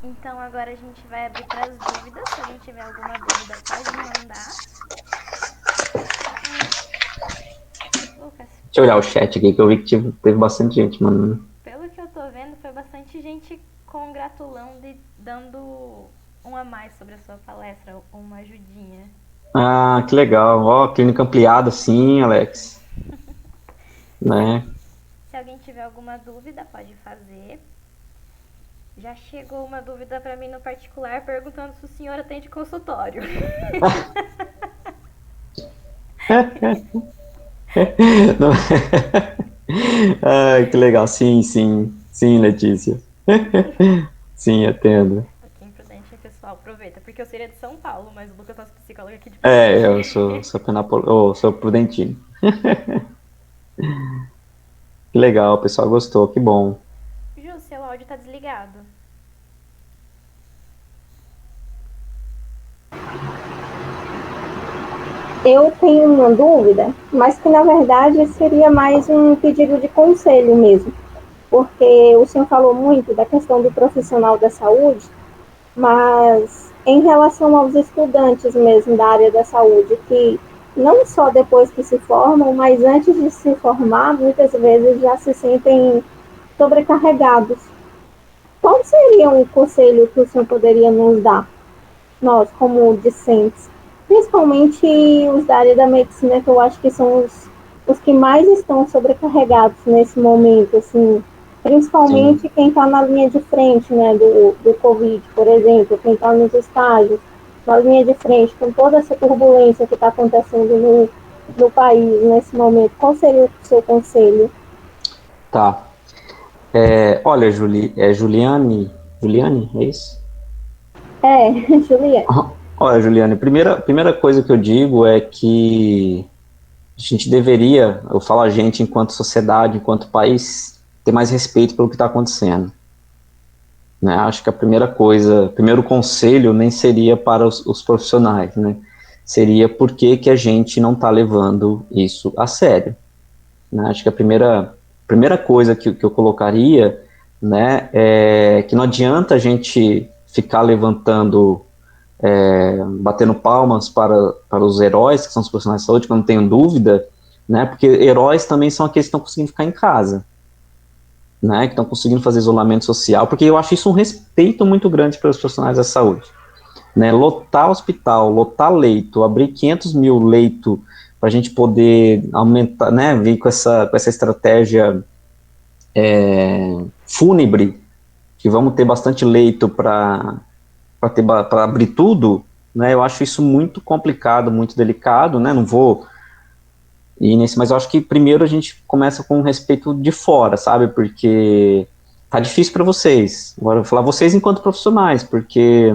Speaker 1: Então agora a gente vai abrir para as dúvidas. Se alguém tiver alguma dúvida, pode mandar. Lucas.
Speaker 3: Deixa eu olhar o chat aqui, que eu vi que teve bastante gente mandando.
Speaker 1: Pelo que eu tô vendo, foi bastante gente congratulando e dando um a mais sobre a sua palestra, uma ajudinha.
Speaker 3: Ah, que legal. Ó, clínica ampliada, sim, Alex. Né?
Speaker 1: Se alguém tiver alguma dúvida, pode fazer. Já chegou uma dúvida para mim no particular, perguntando se o senhor atende consultório.
Speaker 3: Ai, que legal. Sim, Letícia. Sim, atendo.
Speaker 1: Aqui em Prudente, pessoal, aproveita, porque eu seria de São Paulo, mas o Lucas é nosso psicólogo aqui de
Speaker 3: Prudente. Eu sou prudentino. Que legal, o pessoal gostou, que bom.
Speaker 1: Ju, seu áudio tá desligado.
Speaker 4: Eu tenho uma dúvida, mas que na verdade seria mais um pedido de conselho mesmo, porque o senhor falou muito da questão do profissional da saúde, mas em relação aos estudantes mesmo da área da saúde, que não só depois que se formam, mas antes de se formar, muitas vezes já se sentem sobrecarregados. Qual seria um conselho que o senhor poderia nos dar, nós como discentes? Principalmente os da área da medicina, que eu acho que são os que mais estão sobrecarregados nesse momento, assim, principalmente quem está na linha de frente, né, do Covid, por exemplo, quem está nos estágios, na linha de frente, com toda essa turbulência que está acontecendo no país nesse momento. Qual seria o seu conselho?
Speaker 3: Tá. Olha, Juliane, é isso?
Speaker 4: Juliane.
Speaker 3: Olha, Juliane, primeira coisa que eu digo é que a gente deveria, eu falo a gente enquanto sociedade, enquanto país, ter mais respeito pelo que está acontecendo. Né? Acho que a primeiro conselho nem seria para os profissionais, né? Seria por que a gente não está levando isso a sério. Né? Acho que a primeira coisa que eu colocaria, né, é que não adianta a gente ficar levantando, batendo palmas para os heróis, que são os profissionais de saúde, que eu não tenho dúvida, né, porque heróis também são aqueles que estão conseguindo ficar em casa, né, que estão conseguindo fazer isolamento social, porque eu acho isso um respeito muito grande para os profissionais da saúde. Né, lotar hospital, lotar leito, abrir 500 mil leitos para a gente poder aumentar, né, vir com essa estratégia fúnebre, que vamos ter bastante leito para abrir tudo, né, eu acho isso muito complicado, muito delicado, né, não vou ir nesse, mas eu acho que primeiro a gente começa com respeito de fora, sabe, porque tá difícil para vocês, agora eu vou falar vocês enquanto profissionais, porque,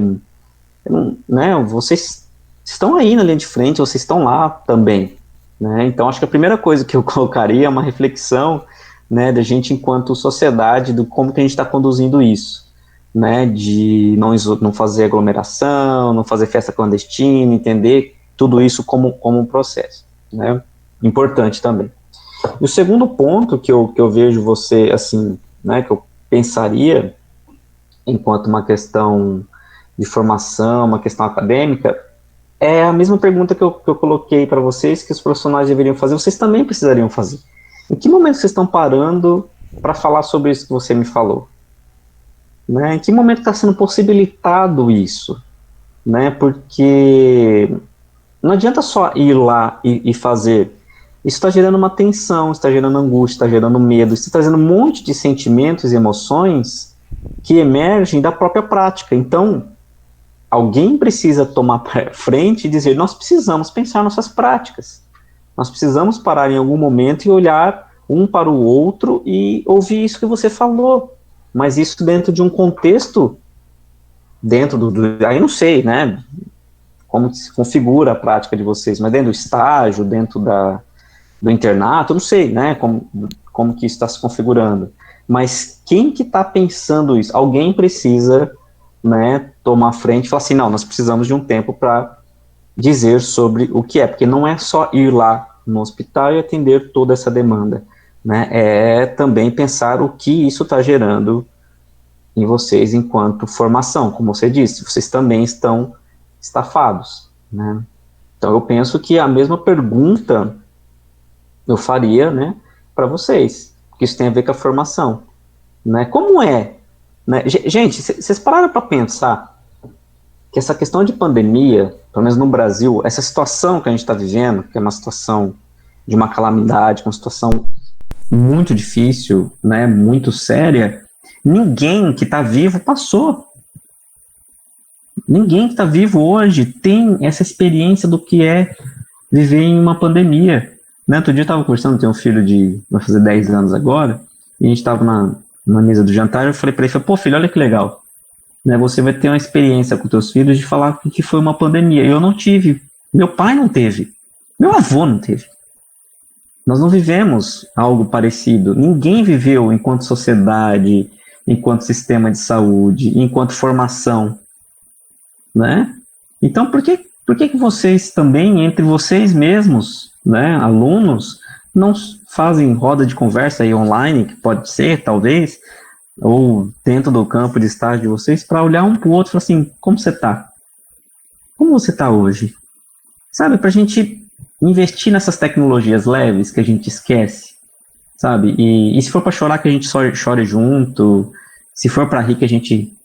Speaker 3: né, vocês estão aí na linha de frente, vocês estão lá também, né, então acho que a primeira coisa que eu colocaria é uma reflexão, né, da gente enquanto sociedade, do como que a gente está conduzindo isso, né, de não fazer aglomeração, não fazer festa clandestina, entender tudo isso como um processo, né, importante também. E o segundo ponto que eu vejo você, assim, né, que eu pensaria, enquanto uma questão de formação, uma questão acadêmica, é a mesma pergunta que eu coloquei para vocês, que os profissionais deveriam fazer, vocês também precisariam fazer. Em que momento vocês estão parando para falar sobre isso que você me falou? né? Em que momento está sendo possibilitado isso? Né? Porque não adianta só ir lá e fazer. Isso está gerando uma tensão, está gerando angústia, está gerando medo, está trazendo um monte de sentimentos e emoções que emergem da própria prática. Então, alguém precisa tomar frente e dizer, nós precisamos pensar nossas práticas. Nós precisamos parar em algum momento e olhar um para o outro e ouvir isso que você falou. Mas isso dentro de um contexto, aí não sei, né, como se configura a prática de vocês, mas dentro do estágio, dentro do internato, não sei, né, como que isso está se configurando. Mas quem que está pensando isso? Alguém precisa, né, tomar frente e falar assim, não, nós precisamos de um tempo para dizer sobre o que é, porque não é só ir lá no hospital e atender toda essa demanda, né, é também pensar o que isso está gerando em vocês enquanto formação, como você disse, vocês também estão estafados, né, então eu penso que a mesma pergunta eu faria, né, para vocês, porque isso tem a ver com a formação, né, como é, né, gente, vocês pararam para pensar que essa questão de pandemia, pelo menos no Brasil, essa situação que a gente está vivendo, que é uma situação de uma calamidade, uma situação muito difícil, né, muito séria, ninguém que está vivo passou. Ninguém que está vivo hoje tem essa experiência do que é viver em uma pandemia. Né, outro dia eu estava conversando, tenho um filho vai fazer 10 anos agora, e a gente estava na mesa do jantar, eu falei para ele, pô filho, olha que legal. Né, você vai ter uma experiência com teus filhos de falar que foi uma pandemia. Eu não tive, meu pai não teve, meu avô não teve. Nós não vivemos algo parecido. Ninguém viveu enquanto sociedade, enquanto sistema de saúde, enquanto formação, né? Então, por que vocês também, entre vocês mesmos, né, alunos, não fazem roda de conversa aí online, que pode ser, talvez, ou dentro do campo de estágio de vocês, para olhar um para o outro e falar assim, como você está? Como você está hoje? Sabe, para a gente investir nessas tecnologias leves que a gente esquece, sabe? E se for para chorar, que a gente chore junto, se for para rir, que a gente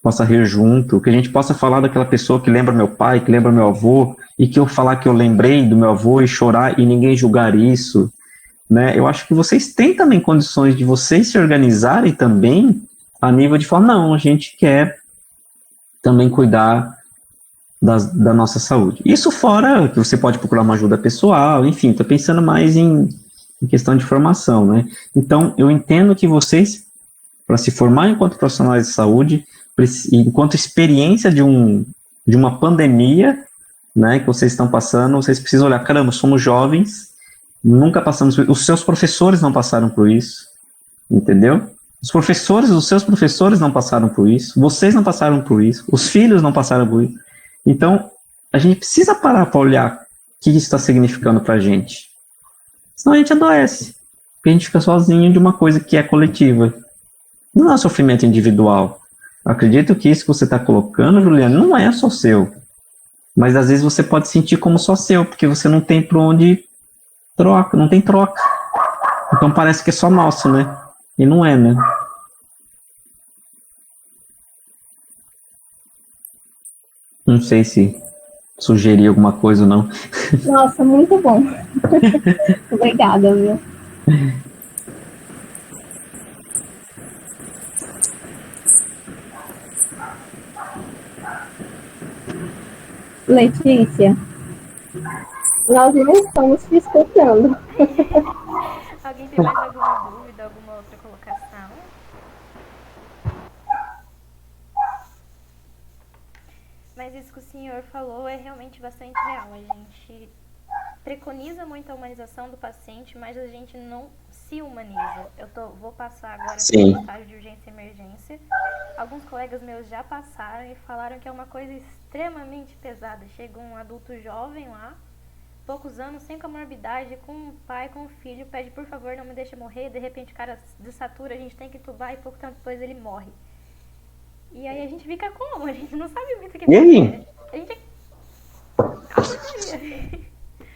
Speaker 3: possa rir junto, que a gente possa falar daquela pessoa que lembra meu pai, que lembra meu avô, e que eu falar que eu lembrei do meu avô e chorar e ninguém julgar isso, né? Eu acho que vocês têm também condições de vocês se organizarem também a nível de falar, não, a gente quer também cuidar da nossa saúde. Isso fora que você pode procurar uma ajuda pessoal, enfim, estou pensando mais em questão de formação, né? Então, eu entendo que vocês, para se formar enquanto profissionais de saúde, enquanto experiência de uma pandemia, né, que vocês estão passando, vocês precisam olhar, caramba, somos jovens, nunca passamos por isso, os seus professores não passaram por isso, entendeu? Os seus professores não passaram por isso, vocês não passaram por isso, os filhos não passaram por isso. Então, a gente precisa parar para olhar o que isso está significando para a gente. Senão a gente adoece, porque a gente fica sozinho de uma coisa que é coletiva. Não é sofrimento individual. Eu acredito que isso que você está colocando, Juliana, não é só seu. Mas às vezes você pode sentir como só seu, porque você não tem para onde troca, não tem troca. Então parece que é só nosso, né? E não é, né? Não sei se sugerir alguma coisa ou não.
Speaker 4: Nossa, muito bom. Obrigada, viu? Letícia, nós não estamos te escutando.
Speaker 1: Alguém tem mais alguma dúvida, alguma outra colocação? Mas isso que o senhor falou é realmente bastante real. A gente preconiza muito a humanização do paciente, mas a gente não se humaniza. Vou passar agora pelo estágio de urgência e emergência. Alguns colegas meus já passaram e falaram que é uma coisa extremamente pesada. Chega um adulto jovem lá, poucos anos, sem comorbidade, com um pai, com um filho, pede por favor não me deixe morrer, de repente o cara desatura, a gente tem que entubar e pouco tempo depois ele morre. E aí a gente fica como? A gente não sabe muito o que fazer. A gente...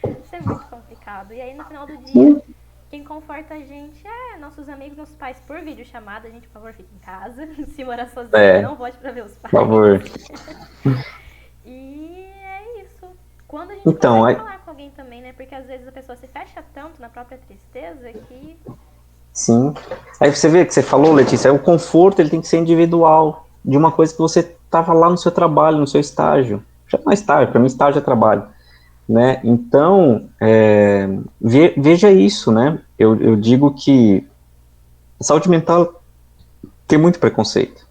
Speaker 1: Isso é muito complicado. E aí no final do dia, Quem conforta a gente é nossos amigos, nossos pais por videochamada. A gente, por favor, fique em casa. Se morar sozinho, não volte pra ver os pais.
Speaker 3: Por favor.
Speaker 1: E é isso. Quando a gente
Speaker 3: Então,
Speaker 1: consegue falar com alguém também, né? Porque às vezes a pessoa se fecha tanto na própria tristeza que...
Speaker 3: Sim. Aí você vê que você falou, Letícia, o conforto ele tem que ser individual, de uma coisa que você estava lá no seu trabalho, no seu estágio. Já não é estágio, para mim estágio é trabalho. Né? Então, veja isso, né? Eu digo que a saúde mental tem muito preconceito.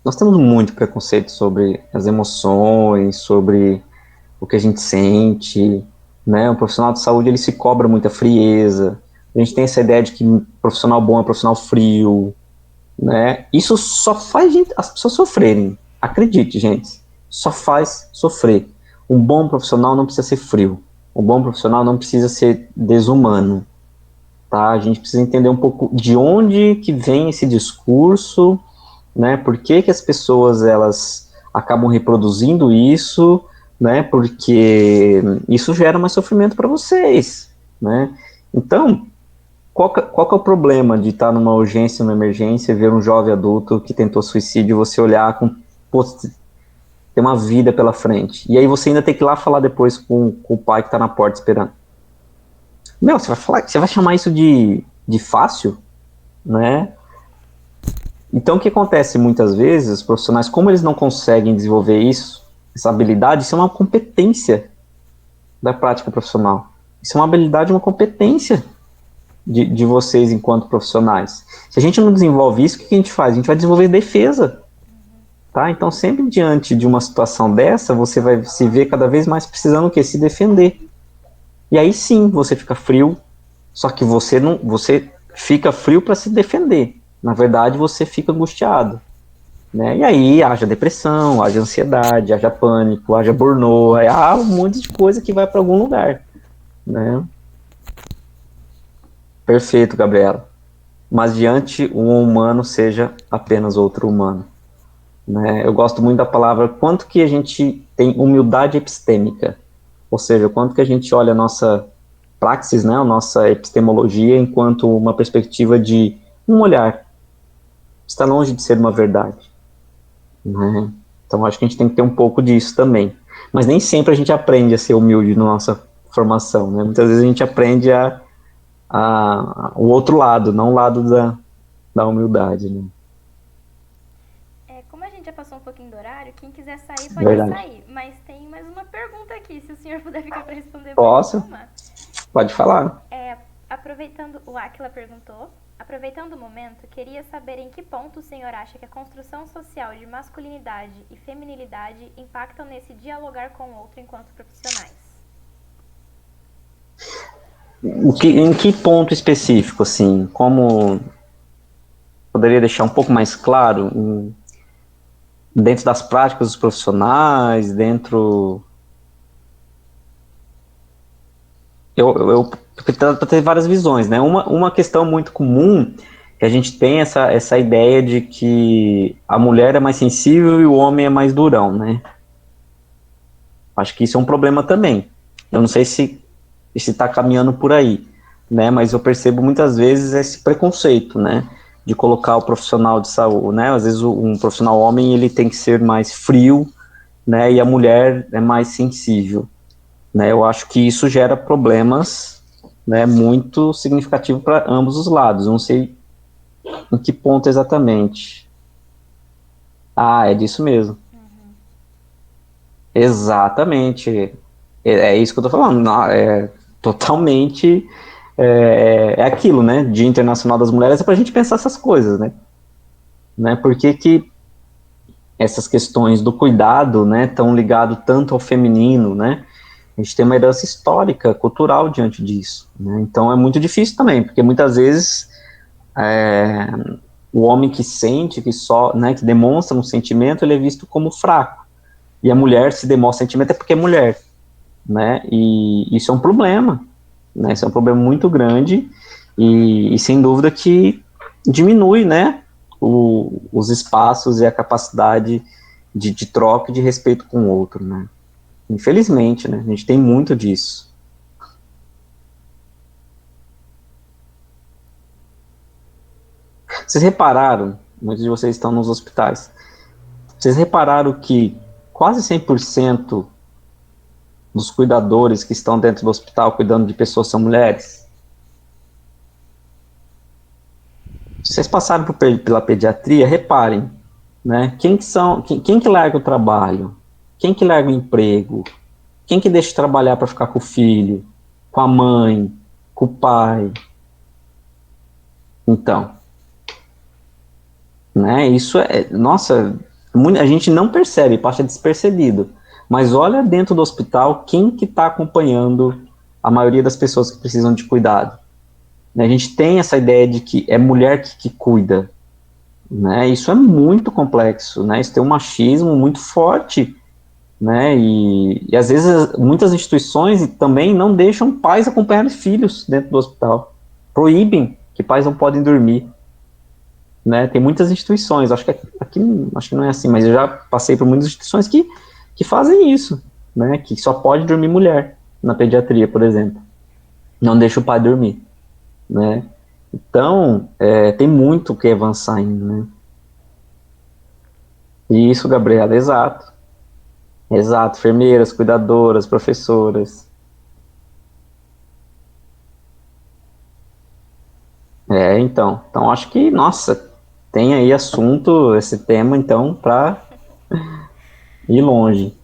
Speaker 3: Nós temos muito preconceito sobre as emoções, sobre o que a gente sente, né? Um profissional de saúde, ele se cobra muita frieza. A gente tem essa ideia de que profissional bom é profissional frio, né? Isso só faz as pessoas sofrerem. Acredite, gente, só faz sofrer. Um bom profissional não precisa ser frio. Um bom profissional não precisa ser desumano. Tá? A gente precisa entender um pouco de onde que vem esse discurso, né? Por que que as pessoas elas acabam reproduzindo isso, né? Porque isso gera mais sofrimento para vocês, né? Então, qual que é o problema de estar numa urgência, numa emergência, ver um jovem adulto que tentou suicídio e você olhar com... Pô, tem uma vida pela frente. E aí você ainda tem que ir lá falar depois com o pai que está na porta esperando. Meu, você vai chamar isso de fácil, né? Então o que acontece muitas vezes, os profissionais, como eles não conseguem desenvolver isso, essa habilidade, isso é uma competência da prática profissional. Isso é uma habilidade, uma competência de vocês enquanto profissionais. Se a gente não desenvolve isso, o que a gente faz? A gente vai desenvolver defesa. Tá? Então, sempre diante de uma situação dessa, você vai se ver cada vez mais precisando o quê? Se defender. E aí sim, você fica frio, só que você fica frio para se defender. Na verdade, você fica angustiado. Né? E aí, haja depressão, haja ansiedade, haja pânico, haja burnout, há um monte de coisa que vai para algum lugar. Né? Perfeito, Gabriela. Mas diante um humano seja apenas outro humano. Né? Eu gosto muito da palavra, quanto que a gente tem humildade epistêmica, ou seja, quanto que a gente olha a nossa praxis, né, a nossa epistemologia enquanto uma perspectiva de um olhar, está longe de ser uma verdade. Né? Então acho que a gente tem que ter um pouco disso também, mas nem sempre a gente aprende a ser humilde na nossa formação, né? Muitas vezes a gente aprende o outro lado, não o lado da humildade, né?
Speaker 1: Como a gente já passou um pouquinho do horário, quem quiser sair pode sair. Mas tem mais uma pergunta aqui, se o senhor puder ficar para responder.
Speaker 3: Posso? Pode falar.
Speaker 1: Aproveitando, o Aquila perguntou, aproveitando o momento, queria saber em que ponto o senhor acha que a construção social de masculinidade e feminilidade impactam nesse dialogar com o outro enquanto profissionais.
Speaker 3: Em que ponto específico, assim, como poderia deixar um pouco mais claro, dentro das práticas dos profissionais, dentro... Porque tem várias visões, né? Uma questão muito comum que a gente tem essa ideia de que a mulher é mais sensível e o homem é mais durão, né? Acho que isso é um problema também. Eu não sei se está caminhando por aí, né? Mas eu percebo muitas vezes esse preconceito, né? De colocar o profissional de saúde, né? Às vezes um profissional homem ele tem que ser mais frio, né? E a mulher é mais sensível, né? Eu acho que isso gera problemas, né? Muito significativos para ambos os lados. Eu não sei em que ponto exatamente. É disso mesmo. Uhum. Exatamente. É isso que eu tô falando. Totalmente. É aquilo, né? Dia Internacional das Mulheres é para a gente pensar essas coisas, né? Por que essas questões do cuidado, né, estão ligadas tanto ao feminino, né? A gente tem uma herança histórica, cultural diante disso, né? Então é muito difícil também, porque muitas vezes o homem que sente, né, que demonstra um sentimento, ele é visto como fraco, e a mulher se demonstra sentimento é porque é mulher, né? E isso é um problema, né? Isso é um problema muito grande e sem dúvida que diminui, né, os espaços e a capacidade de troca e de respeito com o outro, né? Infelizmente, né, a gente tem muito disso. Vocês repararam, muitos de vocês estão nos hospitais, vocês repararam que quase 100% dos cuidadores que estão dentro do hospital cuidando de pessoas são mulheres? Se vocês passaram pela pediatria, reparem, né? Quem que larga o trabalho? Quem que larga o emprego? Quem que deixa de trabalhar para ficar com o filho, com a mãe, com o pai? Então, né? Isso nossa, a gente não percebe, passa despercebido. Mas olha dentro do hospital quem que está acompanhando a maioria das pessoas que precisam de cuidado. A gente tem essa ideia de que é mulher que cuida, né? Isso é muito complexo, né? Isso tem um machismo muito forte, né? E às vezes muitas instituições também não deixam pais acompanharem filhos dentro do hospital, proíbem que pais não podem dormir, né? Tem muitas instituições, acho que aqui acho que não é assim, mas eu já passei por muitas instituições que fazem isso, né? Que só pode dormir mulher na pediatria, por exemplo, não deixa o pai dormir, né? Então, tem muito o que avançar ainda, né? Isso, Gabriela, exato. Exato, enfermeiras, cuidadoras, professoras. Então acho que, nossa, tem aí assunto, esse tema, então, para ir longe.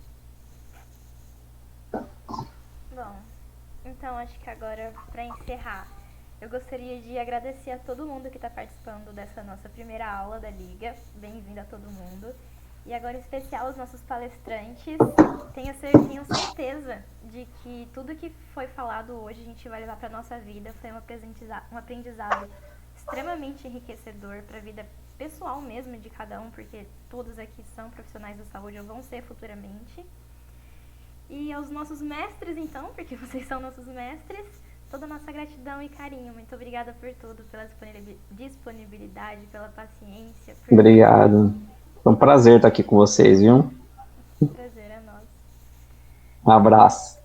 Speaker 1: Bom, então acho que agora, para encerrar, eu gostaria de agradecer a todo mundo que está participando dessa nossa primeira aula da Liga. Bem-vindo a todo mundo. E agora, em especial, os nossos palestrantes. Tenho certeza de que tudo que foi falado hoje a gente vai levar para a nossa vida. Foi um aprendizado extremamente enriquecedor para a vida pessoal mesmo de cada um, porque todos aqui são profissionais da saúde ou vão ser futuramente. E aos nossos mestres, então, porque vocês são nossos mestres, toda a nossa gratidão e carinho. Muito obrigada por tudo, pela disponibilidade, pela paciência.
Speaker 3: Obrigado. Foi um prazer estar aqui com vocês, viu?
Speaker 1: Prazer é nosso.
Speaker 3: Um abraço.